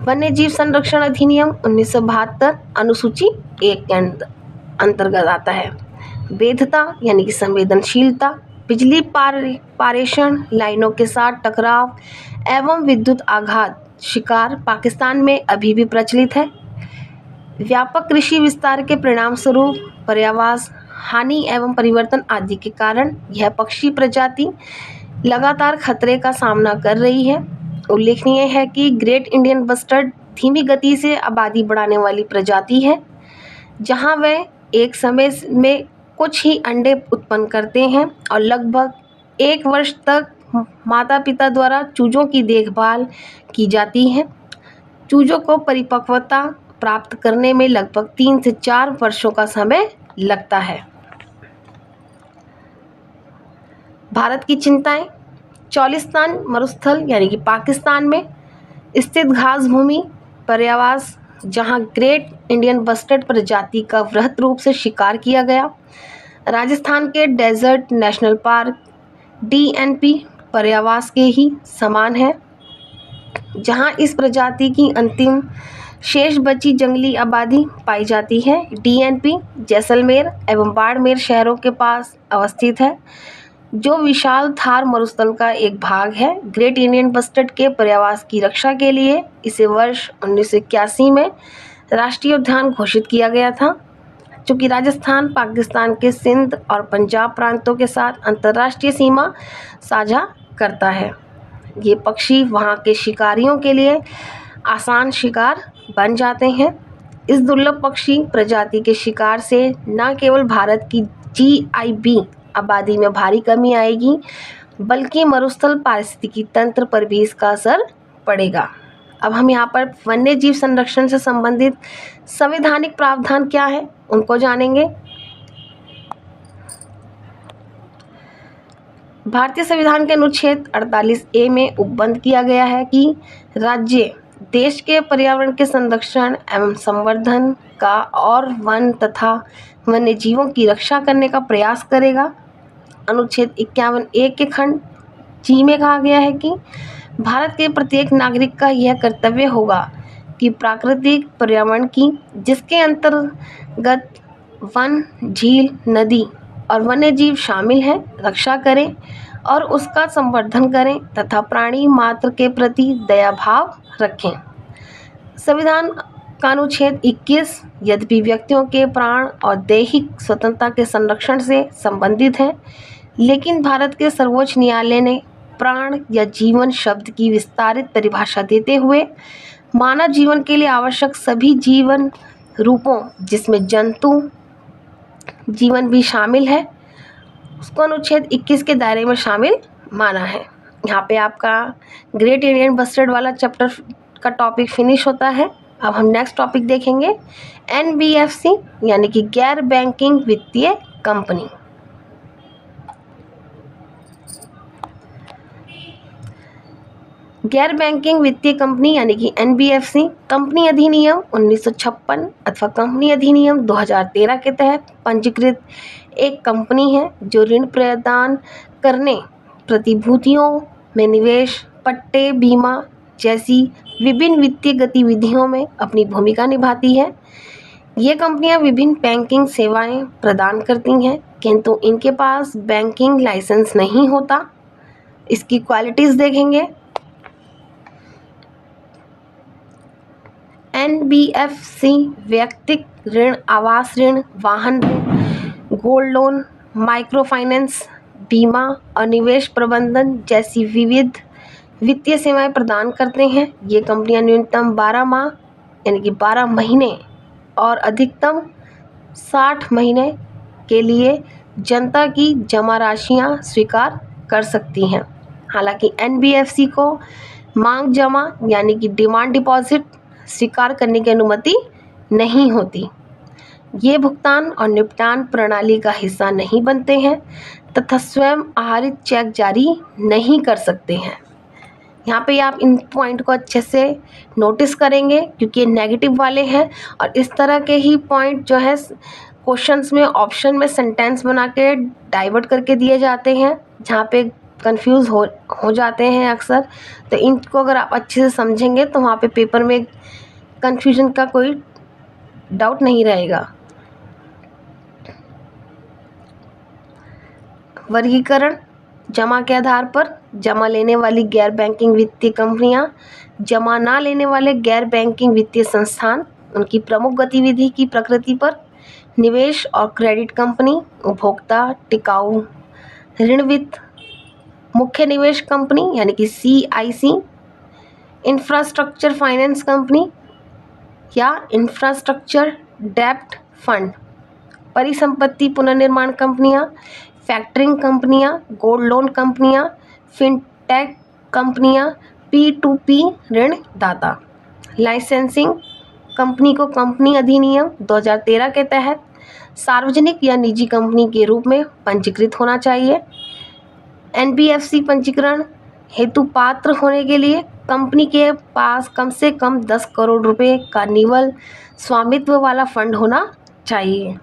Speaker 1: वन्य जीव संरक्षण अधिनियम 1972 अनुसूची 1 के अंतर्गत आता है। वैधता यानी कि संवेदनशीलता, बिजली पारेषण लाइनों के साथ टकराव एवं विद्युत आघात शिकार पाकिस्तान में अभी भी प्रचलित है। व्यापक कृषि विस्तार के परिणाम स्वरूप पर्यावरण हानि एवं परिवर्तन आदि के कारण यह पक्षी प्रजाति लगातार खतरे का सामना कर रही है। उल्लेखनीय है कि ग्रेट इंडियन बस्टर्ड धीमी गति से आबादी बढ़ाने वाली प्रजाति है, जहां वे एक समय में कुछ ही अंडे उत्पन्न करते हैं और लगभग 1 वर्ष तक माता पिता द्वारा चूजों की देखभाल की जाती है। चूजों को परिपक्वता प्राप्त करने में लगभग 3 से 4 वर्षों का समय लगता है। भारत की चिंताएं। चौलिस्तान मरुस्थल यानी कि पाकिस्तान में स्थित घास भूमि पर्यावरण, जहां ग्रेट इंडियन बस्टर्ड प्रजाति का वृहद रूप से शिकार किया गया। राजस्थान के डेजर्ट नेशनल पार्क DNP पर्यावरण के ही समान है, जहां इस प्रजाति की अंतिम शेष बची जंगली आबादी पाई जाती है। DNP जैसलमेर एवं बाड़मेर शहरों के पास अवस्थित है, जो विशाल थार मरुस्थल का एक भाग है। ग्रेट इंडियन बस्टर्ड के पर्यावरण की रक्षा के लिए इसे वर्ष 1981 में राष्ट्रीय उद्यान घोषित किया गया था, चूँकि राजस्थान पाकिस्तान के सिंध और पंजाब प्रांतों के साथ अंतर्राष्ट्रीय सीमा साझा करता है। ये पक्षी वहाँ के शिकारियों के लिए आसान शिकार बन जाते हैं। इस दुर्लभ पक्षी प्रजाति के शिकार से न केवल भारत की GIB आबादी में भारी कमी आएगी, बल्कि मरुस्थल पारिस्थितिकी तंत्र पर भी इसका असर पड़ेगा। अब हम यहाँ पर वन्य जीव संरक्षण से संबंधित संवैधानिक प्रावधान क्या है उनको जानेंगे। भारतीय संविधान के अनुच्छेद 48A में उपबंध किया गया है कि राज्य देश के पर्यावरण के संरक्षण एवं संवर्धन का और वन तथा वन्य जीवों की रक्षा करने का प्रयास करेगा। अनुच्छेद 51A के खंड G में कहा गया है कि भारत के प्रत्येक नागरिक का यह कर्तव्य होगा कि प्राकृतिक पर्यावरण की, जिसके अंतर्गत वन, झील, नदी और वन्य जीव शामिल हैं, रक्षा करें और उसका संवर्धन करें तथा प्राणी मात्र के प्रति दया भाव रखें। संविधान का अनुच्छेद 21 यद्यपि व्यक्तियों के प्राण और दैहिक स्वतंत्रता के संरक्षण से संबंधित है, लेकिन भारत के सर्वोच्च न्यायालय ने प्राण या जीवन शब्द की विस्तारित परिभाषा देते हुए मानव जीवन के लिए आवश्यक सभी जीवन रूपों, जिसमें जंतु जीवन भी शामिल है, उसको अनुच्छेद 21 के दायरे में शामिल माना है। यहाँ पे आपका ग्रेट इंडियन बस्टर्ड वाला चैप्टर का टॉपिक फिनिश होता है। अब हम नेक्स्ट टॉपिक देखेंगे NBFC यानी कि गैर बैंकिंग वित्तीय कंपनी। गैर बैंकिंग वित्तीय कंपनी यानी कि NBFC कंपनी अधिनियम 1956 अथवा कंपनी अधिनियम 2013 के तहत पंजीकृत एक कंपनी है, जो ऋण प्रदान करने, प्रतिभूतियों में निवेश, पट्टे, बीमा जैसी विभिन्न वित्तीय गतिविधियों में अपनी भूमिका निभाती है। ये कंपनियां विभिन्न बैंकिंग सेवाएं प्रदान करती हैं, किंतु इनके पास बैंकिंग लाइसेंस नहीं होता। इसकी क्वालिटीज़ देखेंगे। NBFC व्यक्तिक ऋण, आवास ऋण, वाहन ऋण, गोल्ड लोन, माइक्रो फाइनेंस, बीमा और निवेश प्रबंधन जैसी विविध वित्तीय सेवाएं प्रदान करते हैं। ये कंपनियां न्यूनतम 12 माह यानी कि 12 महीने और अधिकतम 60 महीने के लिए जनता की जमा राशियां स्वीकार कर सकती हैं। हालांकि NBFC को मांग जमा यानी कि डिमांड डिपॉजिट स्वीकार करने की अनुमति नहीं होती। ये भुगतान और निपटान प्रणाली का हिस्सा नहीं बनते हैं तथा स्वयं आहरित चेक जारी नहीं कर सकते हैं। यहाँ पे आप इन पॉइंट को अच्छे से नोटिस करेंगे, क्योंकि ये नेगेटिव वाले हैं और इस तरह के ही पॉइंट जो है क्वेश्चंस में ऑप्शन में सेंटेंस बना के डाइवर्ट करके दिए जाते हैं, जहाँ पे कंफ्यूज हो जाते हैं अक्सर। तो इनको अगर आप अच्छे से समझेंगे तो वहाँ पे पेपर में कंफ्यूजन का कोई डाउट नहीं रहेगा। वर्गीकरण जमा के आधार पर जमा लेने वाली गैर बैंकिंग वित्तीय कंपनियां, जमा ना लेने वाले गैर बैंकिंग वित्तीय संस्थान, उनकी प्रमुख गतिविधि की प्रकृति पर, निवेश और क्रेडिट कंपनी, उपभोक्ता टिकाऊ ऋण वित्त, मुख्य निवेश कंपनी यानी कि CIC, इंफ्रास्ट्रक्चर फाइनेंस कंपनी या इंफ्रास्ट्रक्चर डेब्ट फंड, परिसंपत्ति पुनर्निर्माण कंपनियां, फैक्टरिंग कंपनियां, गोल्ड लोन कंपनियां, फिनटेक कंपनियां, P2P ऋण दाता। लाइसेंसिंग कंपनी को कंपनी अधिनियम 2013 के तहत सार्वजनिक या निजी कंपनी के रूप में पंजीकृत होना चाहिए। NBFC पंजीकरण हेतु पात्र होने के लिए कंपनी के पास कम से कम 10 करोड़ रुपए का निवल स्वामित्व वाला फंड होना चाहिए।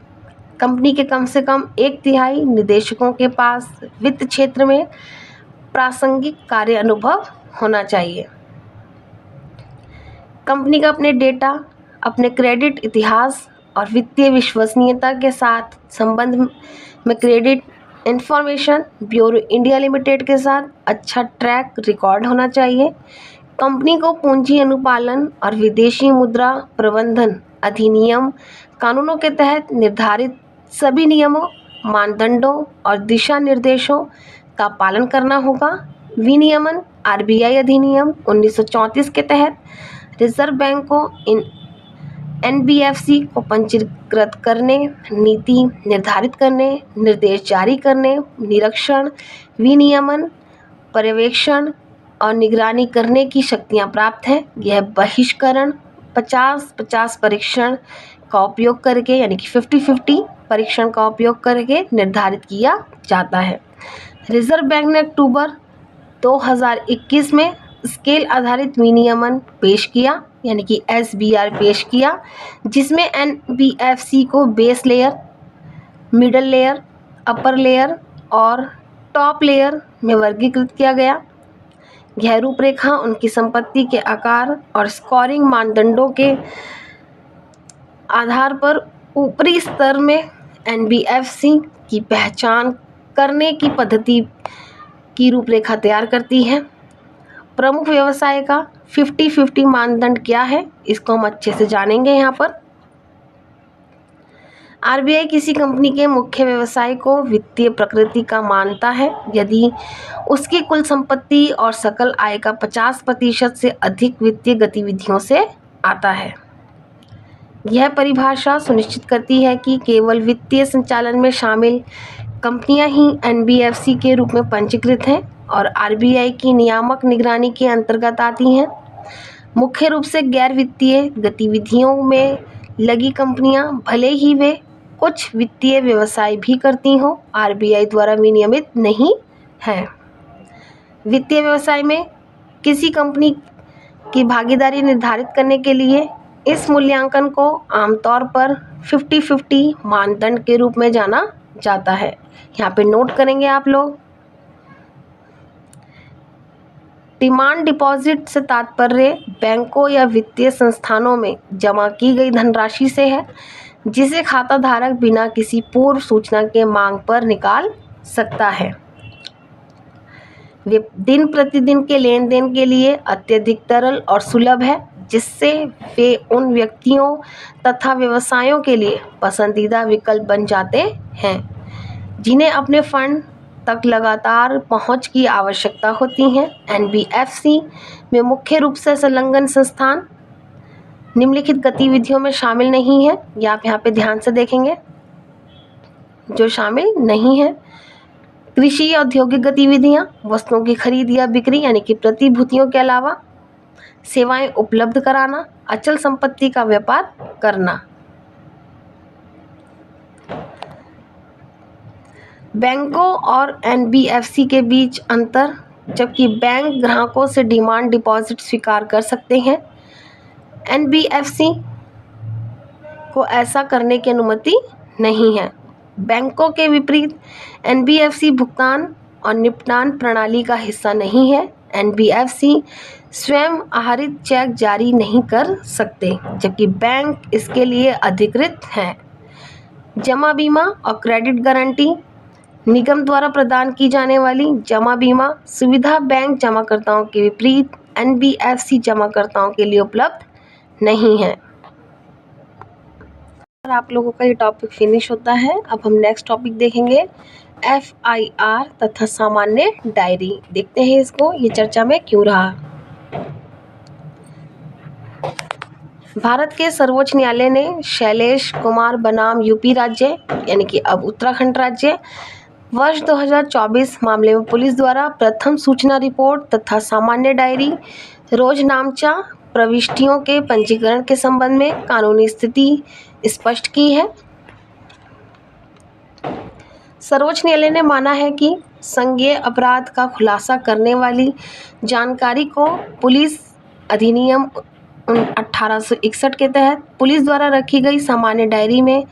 Speaker 1: कंपनी के कम से कम 1/3 निदेशकों के पास वित्त क्षेत्र में प्रासंगिक कार्य अनुभव होना चाहिए। कंपनी का अपने डेटा, अपने क्रेडिट इतिहास और वित्तीय विश्वसनीयता के साथ संबंध में credit information bureau India limited के साथ अच्छा ट्रैक रिकॉर्ड होना चाहिए। कंपनी को पूंजी अनुपालन और विदेशी मुद्रा प्रबंधन अधिनियम कानूनों के तहत निर्धारित सभी नियमों, मानदंडों और दिशा निर्देशों का पालन करना होगा। विनियमन RBI अधिनियम 1934 के तहत रिजर्व बैंक को इन NBFC को पंजीकृत करने, नीति निर्धारित करने, निर्देश जारी करने, निरीक्षण, विनियमन, पर्यवेक्षण और निगरानी करने की शक्तियां प्राप्त हैं। यह बहिष्करण 50-50 परीक्षण का उपयोग करके यानी कि 50-50 परीक्षण का उपयोग करके निर्धारित किया जाता है। रिजर्व बैंक ने अक्टूबर 2021 में स्केल आधारित विनियमन पेश किया यानी कि SBR पेश किया, जिसमें NBFC को base layer, middle layer, upper layer और टॉप लेयर में वर्गीकृत किया गया। यह रूपरेखा उनकी संपत्ति के आकार और स्कोरिंग मानदंडों के आधार पर ऊपरी स्तर में NBFC की पहचान करने की पद्धति की रूपरेखा तैयार करती है। प्रमुख व्यवसाय का 50-50 मानदंड क्या है, इसको हम अच्छे से जानेंगे। यहाँ पर RBI किसी कंपनी के मुख्य व्यवसाय को वित्तीय प्रकृति का मानता है यदि उसकी कुल संपत्ति और सकल आय का 50% से अधिक वित्तीय गतिविधियों से आता है। यह परिभाषा सुनिश्चित करती है कि केवल वित्तीय संचालन में शामिल कंपनियां ही NBFC के रूप में पंजीकृत हैं और RBI की नियामक निगरानी के अंतर्गत आती हैं। मुख्य रूप से गैर वित्तीय गतिविधियों में लगी कंपनियां, भले ही वे कुछ वित्तीय व्यवसाय भी करती हों, RBI द्वारा विनियमित नहीं है। वित्तीय व्यवसाय में किसी कंपनी की भागीदारी निर्धारित करने के लिए इस मूल्यांकन को आमतौर पर 50-50 मानदंड के रूप में जाना जाता है। यहाँ पे नोट करेंगे आप लोग। डिमांड डिपॉजिट से तात्पर्य बैंकों या वित्तीय संस्थानों में जमा की गई धनराशि से है, जिसे खाता धारक बिना किसी पूर्व सूचना के मांग पर निकाल सकता है। वे दिन प्रतिदिन के लेन देन के लिए अत्यधिक तरल और सुलभ है, जिससे वे उन व्यक्तियों तथा व्यवसायों के लिए पसंदीदा विकल्प बन जाते हैं जिन्हें अपने फंड तक लगातार पहुंच की आवश्यकता होती है। NBFC में मुख्य रूप से संलग्न संस्थान निम्नलिखित गतिविधियों में शामिल नहीं है। ये आप यहाँ पे ध्यान से देखेंगे जो शामिल नहीं है। कृषि औद्योगिक गतिविधियाँ, वस्तुओं की खरीद या बिक्री यानी कि प्रतिभूतियों के अलावा सेवाएं उपलब्ध कराना, अचल संपत्ति का व्यापार करना। बैंकों और NBFC के बीच अंतर, जबकि बैंक ग्राहकों से डिमांड डिपॉजिट स्वीकार कर सकते हैं, NBFC को ऐसा करने की अनुमति नहीं है। बैंकों के विपरीत NBFC भुगतान और निपटान प्रणाली का हिस्सा नहीं है। NBFC स्वयं आहरित चेक जारी नहीं कर सकते, जबकि बैंक इसके लिए अधिकृत हैं। जमा बीमा और क्रेडिट गारंटी, निगम द्वारा प्रदान की जाने वाली जमा बीमा सुविधा बैंक जमाकर्ताओं के विपरीत एनबीएफसी जमाकर्ताओं के लिए उपलब्ध नहीं है। और आप लोगों का ये टॉपिक फिनिश होता है। अब हम नेक्स्ट टॉपिक देखेंगे एफआईआर तथा सामान्य डायरी। देखते हैं इसको, ये चर्चा में क्यों रहा। भारत के सर्वोच्च न्यायालय ने शैलेश कुमार बनाम यूपी राज्य यानी कि अब उत्तराखंड राज्य वर्ष 2024 मामले में पुलिस द्वारा प्रथम सूचना रिपोर्ट तथा सामान्य डायरी रोजनामचा प्रविष्टियों के पंजीकरण के संबंध में कानूनी स्थिति स्पष्ट की है। सर्वोच्च न्यायालय ने माना है कि संज्ञेय अपराध का खुलासा करने वाली जानकारी को पुलिस अधिनियम 1861 के तहत पुलिस द्वारा रखी गई सामान्य डायरी में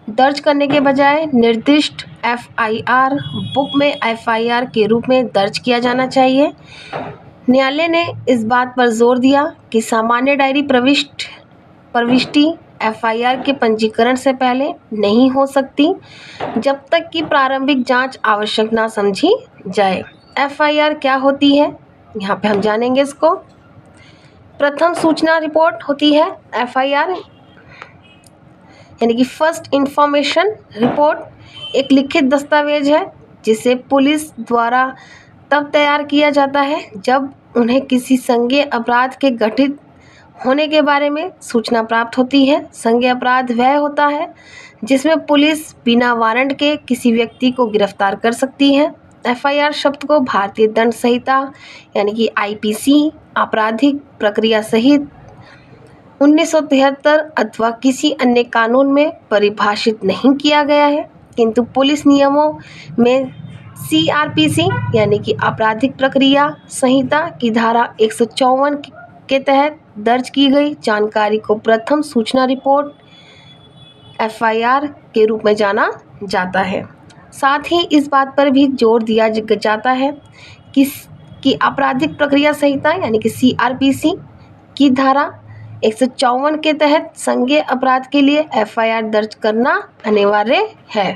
Speaker 1: दर्ज करने के बजाय निर्दिष्ट एफआईआर बुक में एफआईआर के रूप में दर्ज किया जाना चाहिए। न्यायालय ने इस बात पर जोर दिया कि सामान्य डायरी प्रविष्टि एफआईआर के पंजीकरण से पहले नहीं हो सकती जब तक कि प्रारंभिक जांच आवश्यक ना समझी जाए। एफआईआर क्या होती है, यहाँ पे हम जानेंगे इसको। प्रथम सूचना रिपोर्ट होती है एफआईआर यानी कि फर्स्ट इंफॉर्मेशन रिपोर्ट एक लिखित दस्तावेज है जिसे पुलिस द्वारा तब तैयार किया जाता है जब उन्हें किसी संज्ञेय अपराध के घटित होने के बारे में सूचना प्राप्त होती है। संज्ञेय अपराध वह होता है जिसमें पुलिस बिना वारंट के किसी व्यक्ति को गिरफ्तार कर सकती है। एफआईआर शब्द को भारतीय दंड संहिता यानी कि आईपीसी आपराधिक प्रक्रिया सहित 1973 अथवा किसी अन्य कानून में परिभाषित नहीं किया गया है, किंतु पुलिस नियमों में सीआरपीसी यानी कि आपराधिक प्रक्रिया संहिता की धारा 154 के तहत दर्ज की गई जानकारी को प्रथम सूचना रिपोर्ट एफआईआर के रूप में जाना जाता है। साथ ही इस बात पर भी जोर दिया जाता है कि आपराधिक प्रक्रिया संहिता यानी कि सीआरपीसी की धारा 154 के तहत संज्ञेय अपराध के लिए एफआईआर दर्ज करना अनिवार्य है।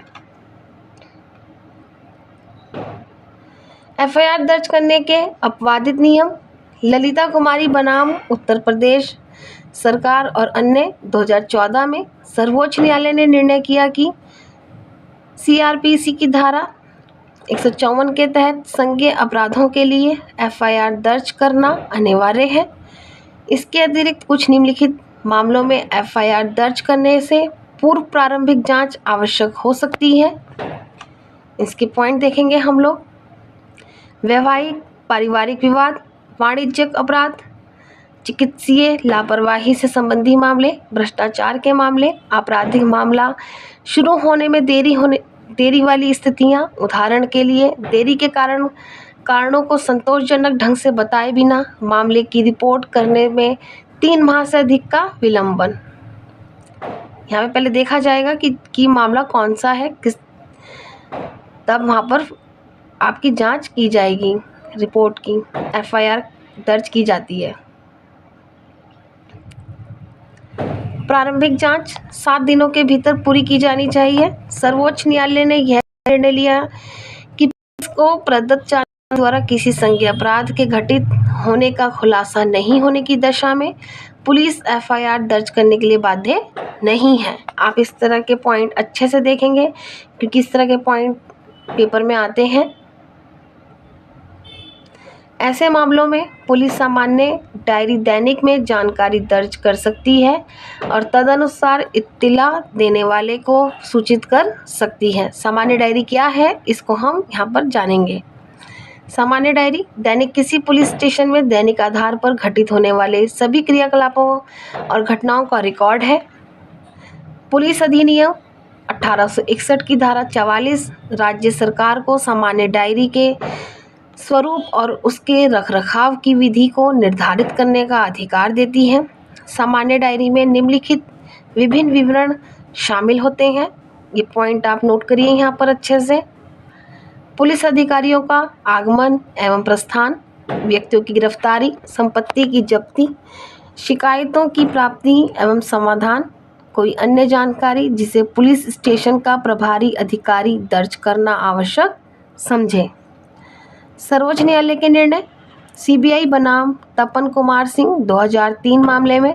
Speaker 1: एफआईआर दर्ज करने के अपवादित नियम ललिता कुमारी बनाम उत्तर प्रदेश सरकार और अन्य 2014 में सर्वोच्च न्यायालय ने निर्णय किया कि सीआरपीसी की धारा 154 के तहत संज्ञेय अपराधों के लिए एफआईआर दर्ज करना अनिवार्य है। इसके अतिरिक्त कुछ निम्नलिखित मामलों में एफआईआर दर्ज करने से पूर्व प्रारंभिक जांच आवश्यक हो सकती है। इसके पॉइंट देखेंगे हम लोग। वैवाहिक पारिवारिक विवाद, वाणिज्यिक अपराध, चिकित्सीय लापरवाही से संबंधी मामले, भ्रष्टाचार के मामले, आपराधिक मामला शुरू होने में देरी वाली स्थितियां, उदाहरण के लिए देरी के कारणों को संतोषजनक ढंग से बताए बिना मामले की रिपोर्ट करने में 3 माह से अधिक का विलंबन। यहाँ पे पहले देखा जाएगा कि मामला कौन सा है, तब वहाँ पर आपकी जांच की जाएगी, रिपोर्ट की एफआईआर दर्ज की जाती है। प्रारंभिक जांच 7 दिनों के भीतर पूरी की जानी चाहिए। सर्वोच्च न्यायालय ने यह निर्णय लिया कि पुलिस को प्रदत्त जानकारी द्वारा किसी संज्ञेय अपराध के घटित होने का खुलासा नहीं होने की दशा में पुलिस एफआईआर दर्ज करने के लिए बाध्य नहीं है। आप इस तरह के पॉइंट अच्छे से देखेंगे क्योंकि इस तरह के पॉइंट पेपर में आते हैं। ऐसे मामलों में पुलिस सामान्य डायरी दैनिक में जानकारी दर्ज कर सकती है और तदनुसार इत्तिला देने वाले को सूचित कर सकती है। सामान्य डायरी क्या है, इसको हम यहाँ पर जानेंगे। सामान्य डायरी दैनिक किसी पुलिस स्टेशन में दैनिक आधार पर घटित होने वाले सभी क्रियाकलापों और घटनाओं का रिकॉर्ड है। पुलिस अधिनियम 1861 की धारा 44 राज्य सरकार को सामान्य डायरी के स्वरूप और उसके रखरखाव की विधि को निर्धारित करने का अधिकार देती है। सामान्य डायरी में निम्नलिखित विभिन्न विवरण शामिल होते हैं। ये पॉइंट आप नोट करिए यहाँ पर अच्छे से। पुलिस अधिकारियों का आगमन एवं प्रस्थान, व्यक्तियों की गिरफ्तारी, संपत्ति की जब्ती, शिकायतों की प्राप्ति एवं समाधान, कोई अन्य जानकारी जिसे पुलिस स्टेशन का प्रभारी अधिकारी दर्ज करना आवश्यक समझे। सर्वोच्च न्यायालय के निर्णय। सीबीआई बनाम तपन कुमार सिंह 2003 मामले में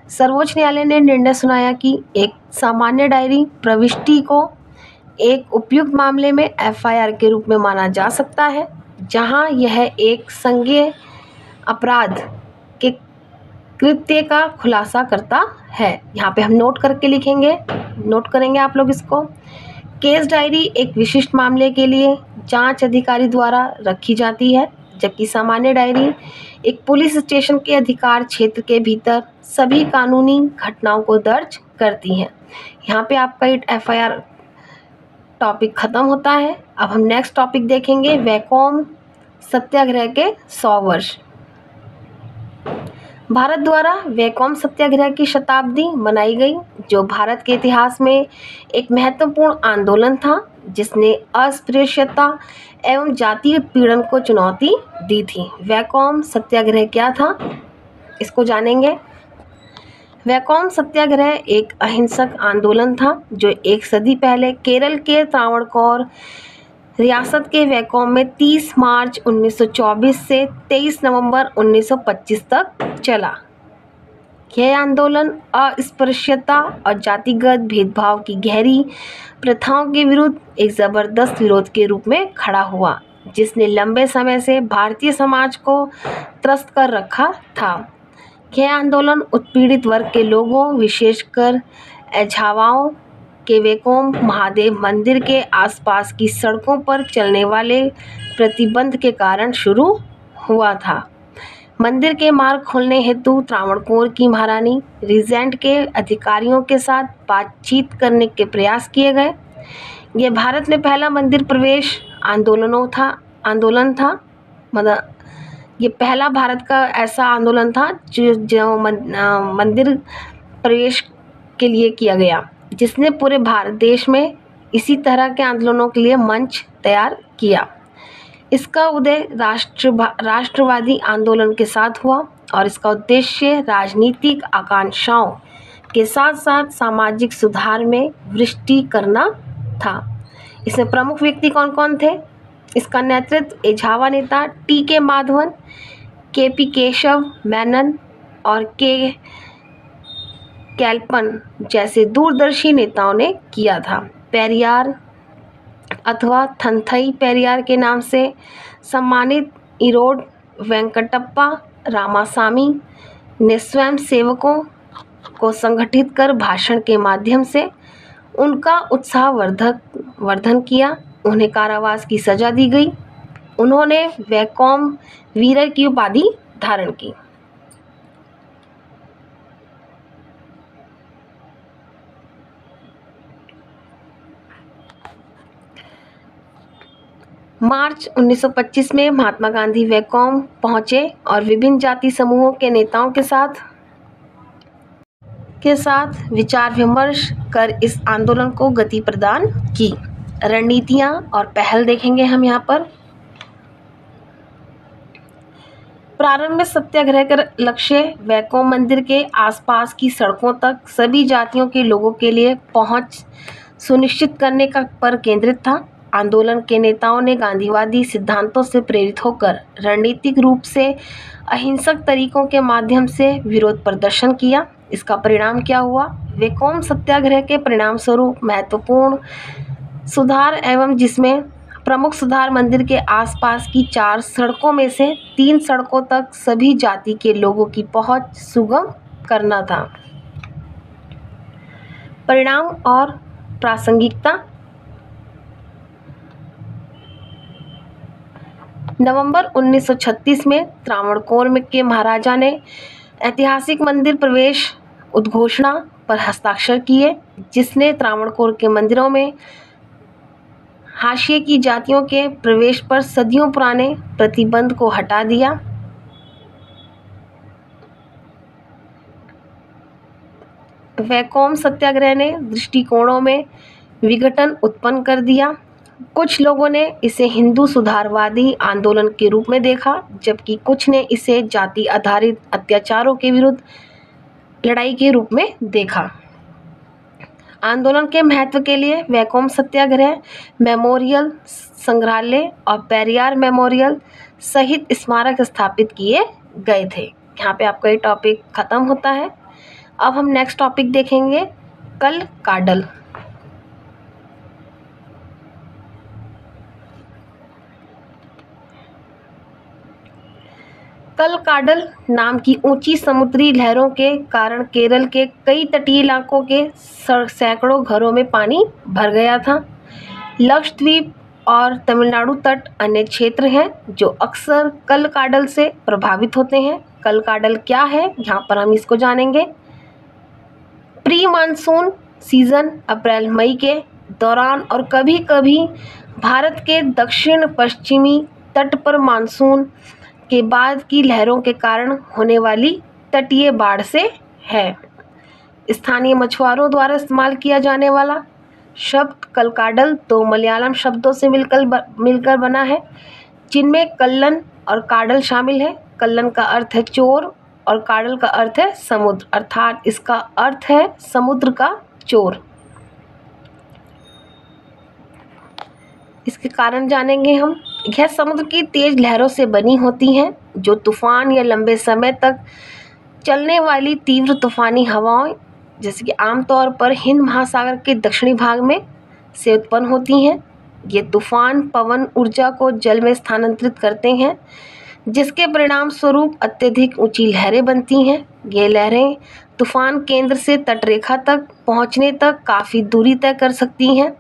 Speaker 1: सर्वोच्च न्यायालय ने निर्णय सुनाया कि एक सामान्य डायरी प्रविष्टि को एक उपयुक्त मामले में एफआईआर के रूप में माना जा सकता है जहां यह एक संज्ञेय अपराध के कृत्य का खुलासा करता है। यहाँ पे हम नोट करके लिखेंगे, नोट करेंगे आप लोग इसको। केस डायरी एक विशिष्ट मामले के लिए जांच अधिकारी द्वारा रखी जाती है, जबकि सामान्य डायरी एक पुलिस स्टेशन के अधिकार क्षेत्र के भीतर सभी कानूनी घटनाओं को दर्ज करती है। यहाँ पे आपका एफआईआर टॉपिक खत्म होता है। अब हम नेक्स्ट टॉपिक देखेंगे, वैकोम सत्याग्रह के 100 वर्ष। भारत द्वारा वैकोम सत्याग्रह की शताब्दी मनाई गई, जो भारत के इतिहास में एक महत्वपूर्ण आंदोलन था जिसने अस्पृश्यता एवं जातीय उत्पीड़न को चुनौती दी थी। वैकोम सत्याग्रह क्या था, इसको जानेंगे। वैकोम सत्याग्रह एक अहिंसक आंदोलन था जो एक सदी पहले केरल के त्रावणकोर रियासत के वैकोम में 30 मार्च 1924 से 23 नवंबर 1925 तक चला। यह आंदोलन अस्पृश्यता और जातिगत भेदभाव की गहरी प्रथाओं के विरुद्ध एक जबरदस्त विरोध के रूप में खड़ा हुआ, जिसने लंबे समय से भारतीय समाज को त्रस्त कर रखा था। यह आंदोलन उत्पीड़ित वर्ग के लोगों, विशेषकर एझावाओं के वैकोम महादेव मंदिर के आसपास की सड़कों पर चलने वाले प्रतिबंध के कारण शुरू हुआ था। मंदिर के मार्ग खोलने हेतु त्रावणकोर की महारानी रीजेंट के अधिकारियों के साथ बातचीत करने के प्रयास किए गए। यह भारत में पहला मंदिर प्रवेश आंदोलन था। मतलब ये पहला भारत का ऐसा आंदोलन था जो मंदिर प्रवेश के लिए किया गया, जिसने पूरे भारत देश में इसी तरह के आंदोलनों के लिए मंच तैयार किया। इसका उदय राष्ट्रवादी आंदोलन के साथ हुआ और इसका उद्देश्य राजनीतिक आकांक्षाओं के साथ साथ सामाजिक सुधार में वृद्धि करना था। इसमें प्रमुख व्यक्ति कौन कौन थे? इसका नेतृत्व एझावा नेता टी.के. माधवन, के.पी. केशव मेनन और के. कैलपन जैसे दूरदर्शी नेताओं ने किया था। पेरियार अथवा थंथई पेरियार के नाम से सम्मानित इरोड वेंकटप्पा रामासामी ने स्वयं सेवकों को संगठित कर भाषण के माध्यम से उनका उत्साहवर्धन किया। उन्हें कारावास की सजा दी गई। उन्होंने वैकोम वीर की उपाधि धारण की। मार्च 1925 में महात्मा गांधी वैकोम पहुंचे और विभिन्न जाति समूहों के नेताओं के साथ विचार विमर्श कर इस आंदोलन को गति प्रदान की। रणनीतियां और पहल देखेंगे हम यहाँ पर। प्रारंभ में सत्याग्रह का लक्ष्य वैकोम मंदिर के आसपास की सड़कों तक सभी जातियों के लोगों के लिए पहुंच सुनिश्चित करने पर केंद्रित था। आंदोलन के नेताओं ने गांधीवादी सिद्धांतों से प्रेरित होकर रणनीतिक रूप से अहिंसक तरीकों के माध्यम से विरोध प्रदर्शन किया। इसका परिणाम क्या हुआ? वैकोम सत्याग्रह के परिणाम स्वरूप महत्वपूर्ण सुधार एवं जिसमें प्रमुख सुधार मंदिर के आसपास की 4 सड़कों में से 3 सड़कों तक सभी जाति के लोगों की पहुंच सुगम करना था। परिणाम और प्रासंगिकता। नवंबर 1936 में त्रावणकोर के महाराजा ने ऐतिहासिक मंदिर प्रवेश उद्घोषणा पर हस्ताक्षर किए, जिसने त्रावणकोर के मंदिरों में हाशिए की जातियों के प्रवेश पर सदियों पुराने प्रतिबंध को हटा दिया। वैकोम सत्याग्रह ने दृष्टिकोणों में विघटन उत्पन्न कर दिया। कुछ लोगों ने इसे हिंदू सुधारवादी आंदोलन के रूप में देखा, जबकि कुछ ने इसे जाति आधारित अत्याचारों के विरुद्ध लड़ाई के रूप में देखा। आंदोलन के महत्व के लिए वैकोम सत्याग्रह, मेमोरियल संग्रहालय और पेरियार मेमोरियल सहित स्मारक स्थापित किए गए थे। यहाँ पे आपका ये टॉपिक ख़त्म होता है। अब हम नेक्स्ट टॉपिक देखेंगे, कल काडल। कल काडल नाम की ऊंची समुद्री लहरों के कारण केरल के कई तटीय इलाकों के सैकड़ों घरों में पानी भर गया था। लक्षद्वीप और तमिलनाडु तट अन्य क्षेत्र हैं जो अक्सर कल काडल से प्रभावित होते हैं। कल काडल क्या है, यहाँ पर हम इसको जानेंगे। प्री मानसून सीजन अप्रैल मई के दौरान और कभी कभी भारत के दक्षिण पश्चिमी तट पर मानसून के बाद की लहरों के कारण होने वाली तटीय बाढ़ से है। स्थानीय मछुआरों द्वारा इस्तेमाल किया जाने वाला शब्द कलकाडल दो मलयालम शब्दों से मिलकर बना है, जिनमें कल्लन और काडल शामिल है। कल्लन का अर्थ है चोर और काडल का अर्थ है समुद्र, अर्थात इसका अर्थ है समुद्र का चोर। इसके कारण जानेंगे हम। यह समुद्र की तेज लहरों से बनी होती हैं जो तूफान या लंबे समय तक चलने वाली तीव्र तूफानी हवाओं, जैसे कि आमतौर पर हिंद महासागर के दक्षिणी भाग में से उत्पन्न होती हैं। ये तूफान पवन ऊर्जा को जल में स्थानांतरित करते हैं, जिसके परिणाम स्वरूप अत्यधिक ऊंची लहरें बनती हैं। ये लहरें तूफान केंद्र से तटरेखा तक पहुंचने तक काफ़ी दूरी तय कर सकती हैं।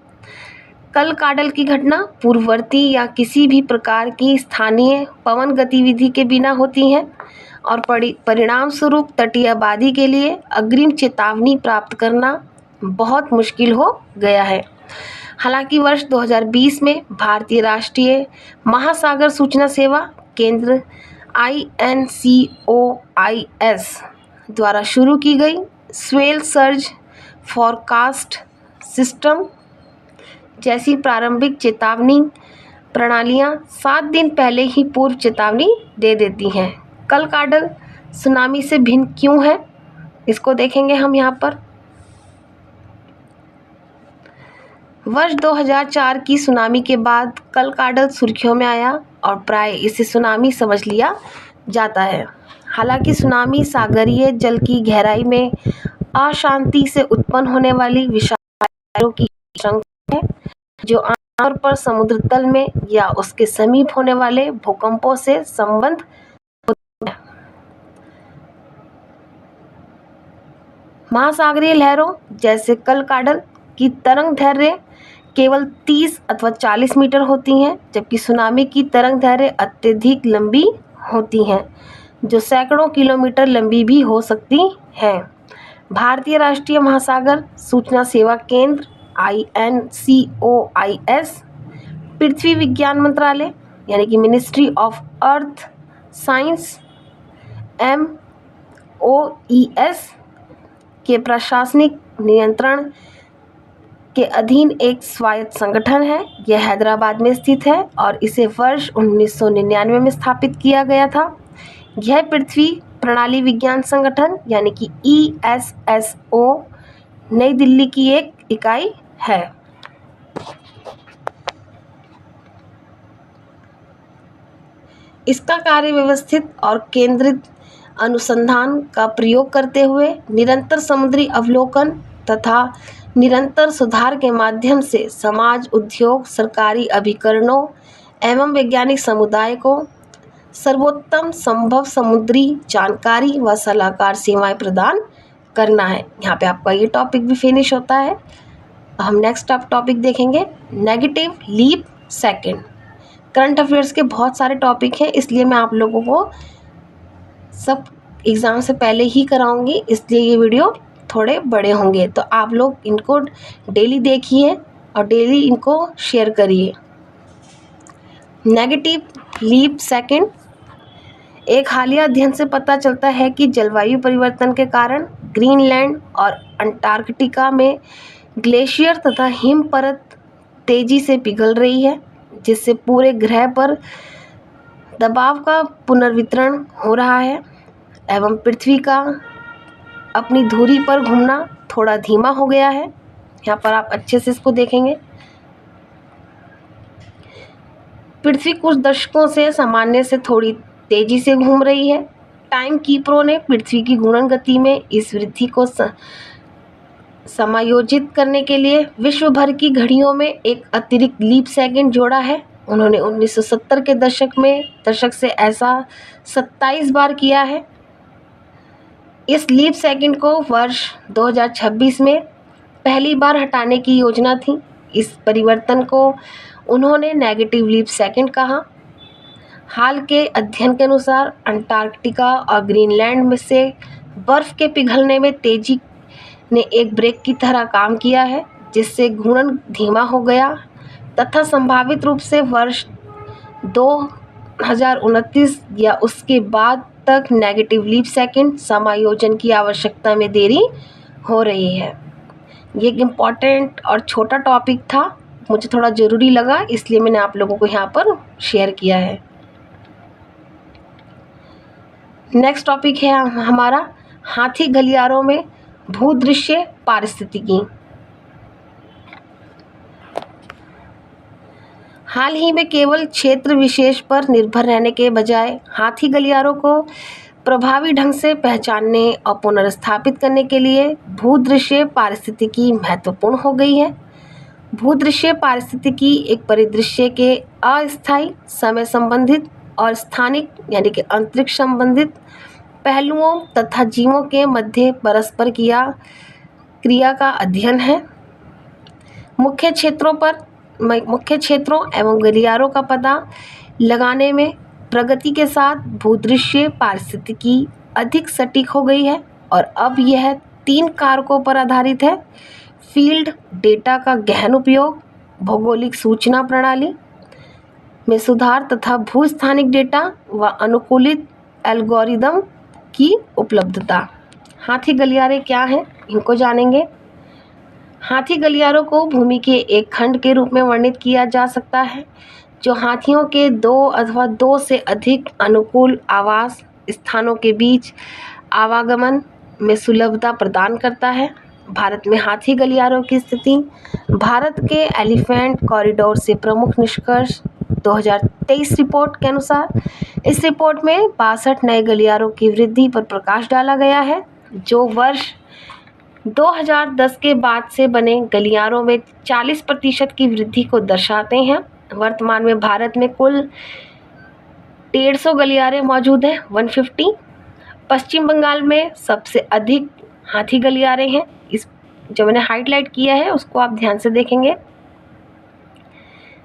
Speaker 1: कल काडल की घटना पूर्ववर्ती या किसी भी प्रकार की स्थानीय पवन गतिविधि के बिना होती हैं और परिणाम स्वरूप तटीय आबादी के लिए अग्रिम चेतावनी प्राप्त करना बहुत मुश्किल हो गया है। हालांकि वर्ष 2020 में भारतीय राष्ट्रीय महासागर सूचना सेवा केंद्र INCOIS द्वारा शुरू की गई स्वेल सर्ज फॉरकास्ट सिस्टम जैसी प्रारंभिक चेतावनी प्रणालियां 7 दिन पहले ही पूर्व चेतावनी दे देती हैं। कल काडल सुनामी से भिन्न क्यों है, इसको देखेंगे हम यहाँ पर। वर्ष 2004 की सुनामी के बाद कल काडल सुर्खियों में आया और प्राय इसे सुनामी समझ लिया जाता है। हालांकि सुनामी सागरीय जल की गहराई में अशांति से उत्पन्न होने वाली विशाल की श्रृंखला है जो आमतौर पर समुद्र तल में या उसके समीप होने वाले भूकंपों से संबंध होता है। महासागरीय लहरों जैसे कल काडल की तरंग दैर्घ्य केवल 30 अथवा 40 मीटर होती हैं, जबकि सुनामी की तरंग दैर्घ्य अत्यधिक लंबी होती हैं जो सैकड़ों किलोमीटर लंबी भी हो सकती हैं। भारतीय राष्ट्रीय महासागर सूचना सेवा केंद्र INCOIS, पृथ्वी विज्ञान मंत्रालय यानी कि ministry of earth science MOES के प्रशासनिक नियंत्रण के अधीन एक स्वायत्त संगठन है। यह हैदराबाद में स्थित है और इसे वर्ष 1999 में स्थापित किया गया था। यह पृथ्वी प्रणाली विज्ञान संगठन यानी कि ESSO नई दिल्ली की एक इकाई है। इसका कार्य व्यवस्थित और केंद्रित अनुसंधान का प्रयोग करते हुए निरंतर समुद्री अवलोकन तथा निरंतर सुधार के माध्यम से समाज, उद्योग, सरकारी अभिकरणों एवं वैज्ञानिक समुदाय को सर्वोत्तम संभव समुद्री जानकारी व सलाहकार सेवाएं प्रदान करना है। यहाँ पे आपका ये टॉपिक भी फिनिश होता है। हम नेक्स्ट टॉपिक देखेंगे, negative leap second. Current affairs के बहुत सारे टॉपिक हैं, इसलिए मैं आप लोगों को सब एग्ज़ाम से पहले ही कराऊंगी, इसलिए ये वीडियो थोड़े बड़े होंगे। तो आप लोग इनको डेली देखिए और डेली इनको शेयर करिए। Negative leap second. एक हालिया अध्ययन से पता चलता है कि जलवायु परिवर्तन के कारण ग्रीनलैंड और अंटार्कटिका में ग्लेशियर तथा हिम परत तेजी से पिघल रही है, जिससे पूरे ग्रह पर दबाव का पुनर्वितरण हो रहा है एवं पृथ्वी का अपनी धुरी पर घूमना थोड़ा धीमा हो गया है। यहाँ पर आप अच्छे से इसको देखेंगे। पृथ्वी कुछ दशकों से सामान्य से थोड़ी तेजी से घूम रही है। टाइम कीपरों ने पृथ्वी की घूर्णन गति में इस वृद्धि को समायोजित करने के लिए विश्व भर की घड़ियों में एक अतिरिक्त लीप सेकंड जोड़ा है। उन्होंने 1970 के दशक से ऐसा 27 बार किया है। इस लीप सेकंड को वर्ष 2026 में पहली बार हटाने की योजना थी। इस परिवर्तन को उन्होंने नेगेटिव लीप सेकंड कहा। हाल के अध्ययन के अनुसार अंटार्कटिका और ग्रीनलैंड में से बर्फ के पिघलने में तेजी ने एक ब्रेक की तरह काम किया है, जिससे घूर्णन धीमा हो गया तथा संभावित रूप से वर्ष 2029 या उसके बाद तक नेगेटिव लीप सेकंड समायोजन की आवश्यकता में देरी हो रही है। ये एक इम्पॉर्टेंट और छोटा टॉपिक था, मुझे थोड़ा ज़रूरी लगा, इसलिए मैंने आप लोगों को यहाँ पर शेयर किया है। नेक्स्ट टॉपिक है हमारा हाथी गलियारों में भूदृश्य पारिस्थितिकी। हाल ही में केवल क्षेत्र विशेष पर निर्भर रहने के बजाय हाथी गलियारों को प्रभावी ढंग से पहचानने और पुनर्स्थापित करने के लिए भूदृश्य पारिस्थितिकी महत्वपूर्ण हो गई है। भूदृश्य पारिस्थितिकी एक परिदृश्य के अस्थायी, समय संबंधित और स्थानिक यानी कि अंतरिक्ष संबंधित पहलुओं तथा जीवों के मध्य परस्पर क्रिया का अध्ययन है। मुख्य क्षेत्रों एवं गलियारों का पता लगाने में प्रगति के साथ भूदृश्य पारिस्थितिकी अधिक सटीक हो गई है और अब यह 3 कारकों पर आधारित है: फील्ड डेटा का गहन उपयोग, भौगोलिक सूचना प्रणाली में सुधार तथा भूस्थानिक डेटा व अनुकूलित एल्गोरिदम की उपलब्धता। हाथी गलियारे क्या हैं, इनको जानेंगे। हाथी गलियारों को भूमि के एक खंड के रूप में वर्णित किया जा सकता है जो हाथियों के 2 अथवा 2 से अधिक अनुकूल आवास स्थानों के बीच आवागमन में सुलभता प्रदान करता है। भारत में हाथी गलियारों की स्थिति भारत के एलिफेंट कॉरिडोर से प्रमुख निष्कर्ष 2023 रिपोर्ट के अनुसार इस रिपोर्ट में 62 नए गलियारों की वृद्धि पर प्रकाश डाला गया है, जो वर्ष 2010 के बाद से बने गलियारों में 40% की वृद्धि को दर्शाते हैं। वर्तमान में भारत में कुल 150 गलियारे मौजूद हैं, 150। पश्चिम बंगाल में सबसे अधिक हाथी गलियारे हैं। इस जो मैंने हाईलाइट किया है उसको आप ध्यान से देखेंगे,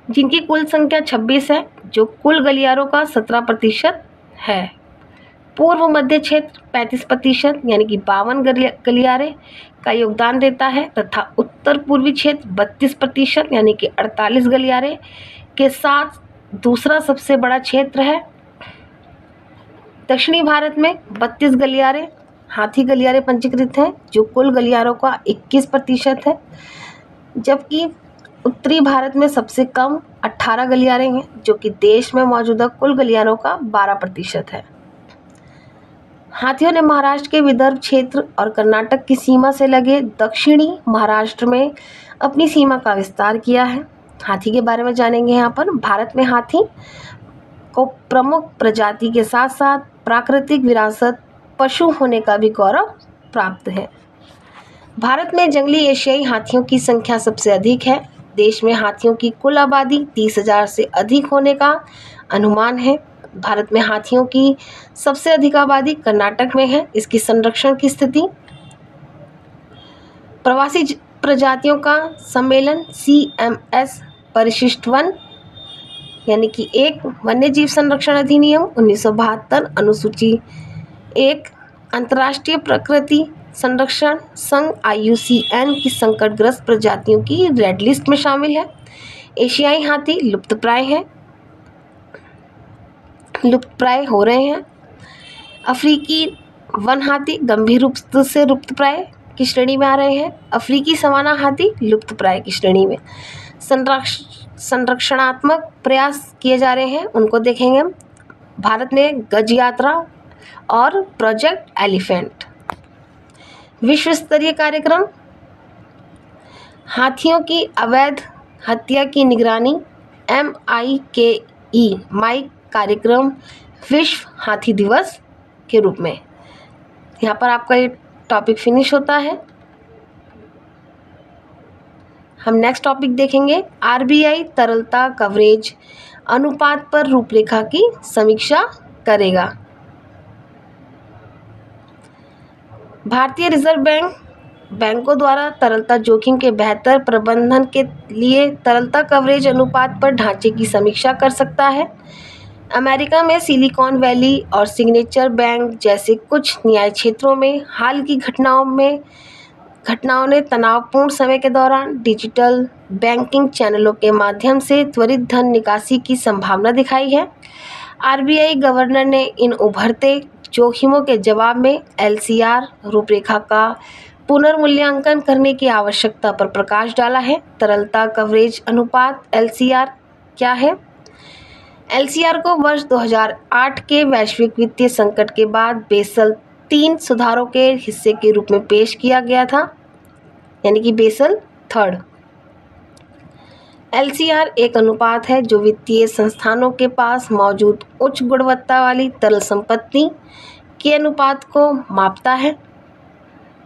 Speaker 1: जिनकी कुल संख्या 26 है, जो कुल गलियारों का 17% है। पूर्व मध्य क्षेत्र 35% यानी कि 52 गलियारे का योगदान देता है तथा उत्तर पूर्वी क्षेत्र 32% यानी कि 48 गलियारे के साथ दूसरा सबसे बड़ा क्षेत्र है। दक्षिणी भारत में 32 गलियारे हाथी गलियारे पंजीकृत हैं, जो कुल गलियारों का 21% है, जबकि उत्तरी भारत में सबसे कम 18 गलियारे हैं, जो कि देश में मौजूदा कुल गलियारों का 12% है। हाथियों ने महाराष्ट्र के विदर्भ क्षेत्र और कर्नाटक की सीमा से लगे दक्षिणी महाराष्ट्र में अपनी सीमा का विस्तार किया है। हाथी के बारे में जानेंगे यहाँ पर। भारत में हाथी को प्रमुख प्रजाति के साथ साथ प्राकृतिक विरासत पशु होने का भी गौरव प्राप्त है। भारत में जंगली एशियाई हाथियों की संख्या सबसे अधिक है। देश में हाथियों की कुल आबादी 30,000 से अधिक होने का अनुमान है। भारत में हाथियों की सबसे अधिक आबादी कर्नाटक में है। इसकी संरक्षण की स्थिति प्रवासी प्रजातियों का सम्मेलन CMS परिशिष्ट वन यानी कि एक वन्यजीव संरक्षण अधिनियम 1972 अनुसूची 1 अंतर्राष्ट्रीय प्रकृति संरक्षण संघ IUCN की संकटग्रस्त प्रजातियों की रेड लिस्ट में शामिल है। एशियाई हाथी लुप्तप्राय हो रहे हैं। अफ्रीकी वन हाथी गंभीर रूप से लुप्तप्राय की श्रेणी में आ रहे हैं। अफ्रीकी सवाना हाथी लुप्तप्राय की श्रेणी में। संरक्षणात्मक प्रयास किए जा रहे हैं, उनको देखेंगे। भारत में गज यात्रा और प्रोजेक्ट एलिफेंट। विश्व स्तरीय कार्यक्रम। हाथियों की अवैध हत्या की निगरानी MIKE माइक कार्यक्रम विश्व हाथी दिवस के रूप में। यहाँ पर आपका ये टॉपिक फिनिश होता है। हम नेक्स्ट टॉपिक देखेंगे, RBI तरलता कवरेज अनुपात पर रूपरेखा की समीक्षा करेगा। भारतीय रिजर्व बैंक बैंकों द्वारा तरलता जोखिम के बेहतर प्रबंधन के लिए तरलता कवरेज अनुपात पर ढांचे की समीक्षा कर सकता है। अमेरिका में सिलिकॉन वैली और सिग्नेचर बैंक जैसे कुछ न्याय क्षेत्रों में हाल की घटनाओं ने तनावपूर्ण समय के दौरान डिजिटल बैंकिंग चैनलों के माध्यम से त्वरित धन निकासी की संभावना दिखाई है। RBI गवर्नर ने इन उभरते जोखिमों के जवाब में LCR रूपरेखा का पुनर्मूल्यांकन करने की आवश्यकता पर प्रकाश डाला है। तरलता कवरेज अनुपात LCR क्या है? LCR को वर्ष 2008 के वैश्विक वित्तीय संकट के बाद बेसल 3 सुधारों के हिस्से के रूप में पेश किया गया था, यानी कि बेसल 3rd। LCR एक अनुपात है जो वित्तीय संस्थानों के पास मौजूद उच्च गुणवत्ता वाली तरल संपत्ति के अनुपात को मापता है।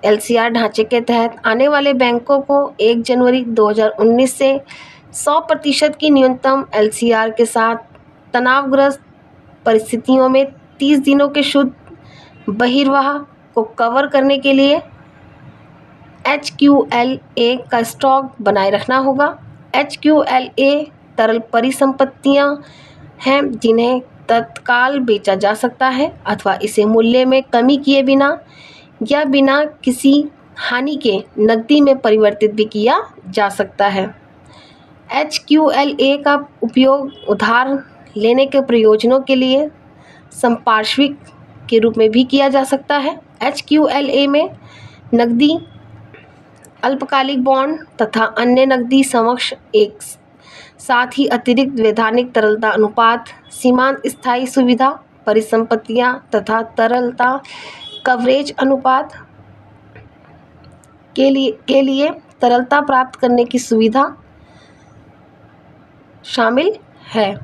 Speaker 1: LCR ढांचे के तहत आने वाले बैंकों को 1 जनवरी 2019 से 100% की न्यूनतम LCR के साथ तनावग्रस्त परिस्थितियों में 30 दिनों के शुद्ध बहिर्वाह को कवर करने के लिए HQLA का स्टॉक बनाए रखना होगा। HQLA तरल परिसंपत्तियां हैं जिन्हें तत्काल बेचा जा सकता है अथवा इसे मूल्य में कमी किए बिना या बिना किसी हानि के नकदी में परिवर्तित भी किया जा सकता है। HQLA का उपयोग उधार लेने के प्रयोजनों के लिए संपार्श्विक के रूप में भी किया जा सकता है। HQLA में नकदी, अल्पकालिक बॉन्ड तथा अन्य नकदी समक्ष एक साथ ही अतिरिक्त वैधानिक तरलता अनुपात, सीमांत स्थायी सुविधा परिसंपत्तियां तथा तरलता कवरेज अनुपात के लिए तरलता प्राप्त करने की सुविधा शामिल है।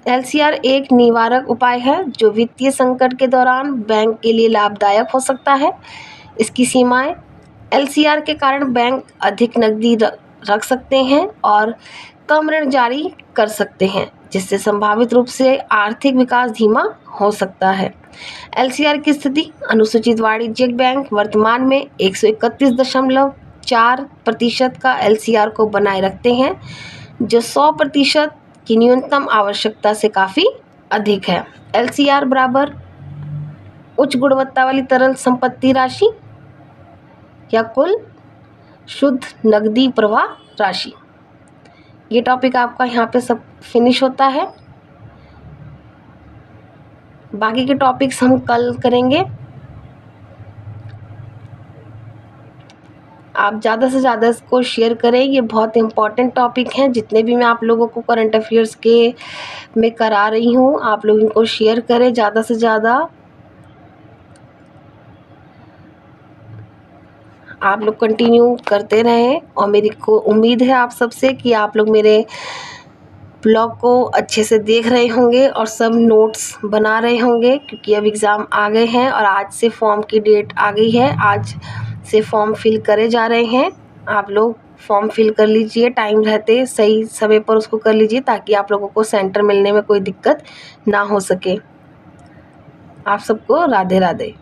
Speaker 1: LCR एक निवारक उपाय है जो वित्तीय संकट के दौरान बैंक के लिए लाभदायक हो सकता है। इसकी सीमाएं, LCR के कारण बैंक अधिक नकदी रख सकते हैं और कम ऋण जारी कर सकते हैं, जिससे संभावित रूप से आर्थिक विकास धीमा हो सकता है। LCR की स्थिति, अनुसूचित वाणिज्यिक बैंक वर्तमान में 131.4% का LCR को बनाए रखते हैं, जो 100% की न्यूनतम आवश्यकता से काफ़ी अधिक है। LCR बराबर उच्च गुणवत्ता वाली तरल संपत्ति राशि या कुल शुद्ध नकदी प्रवाह राशि। ये टॉपिक आपका यहाँ पे सब फिनिश होता है। बाकी के टॉपिक्स हम कल करेंगे। आप ज़्यादा से ज़्यादा इसको शेयर करें, ये बहुत इम्पॉर्टेंट टॉपिक हैं। जितने भी मैं आप लोगों को करंट अफेयर्स के में करा रही हूँ, आप लोग इनको शेयर करें ज़्यादा से ज़्यादा। आप लोग कंटिन्यू करते रहें और मेरी को उम्मीद है आप सबसे कि आप लोग मेरे ब्लॉग को अच्छे से देख रहे होंगे और सब नोट्स बना रहे होंगे, क्योंकि अब एग्ज़ाम आ गए हैं और आज से फॉर्म की डेट आ गई है। आज से फॉर्म फिल करे जा रहे हैं। आप लोग फॉर्म फिल कर लीजिए, टाइम रहते सही समय पर उसको कर लीजिए, ताकि आप लोगों को सेंटर मिलने में कोई दिक्कत ना हो सके। आप सबको राधे राधे।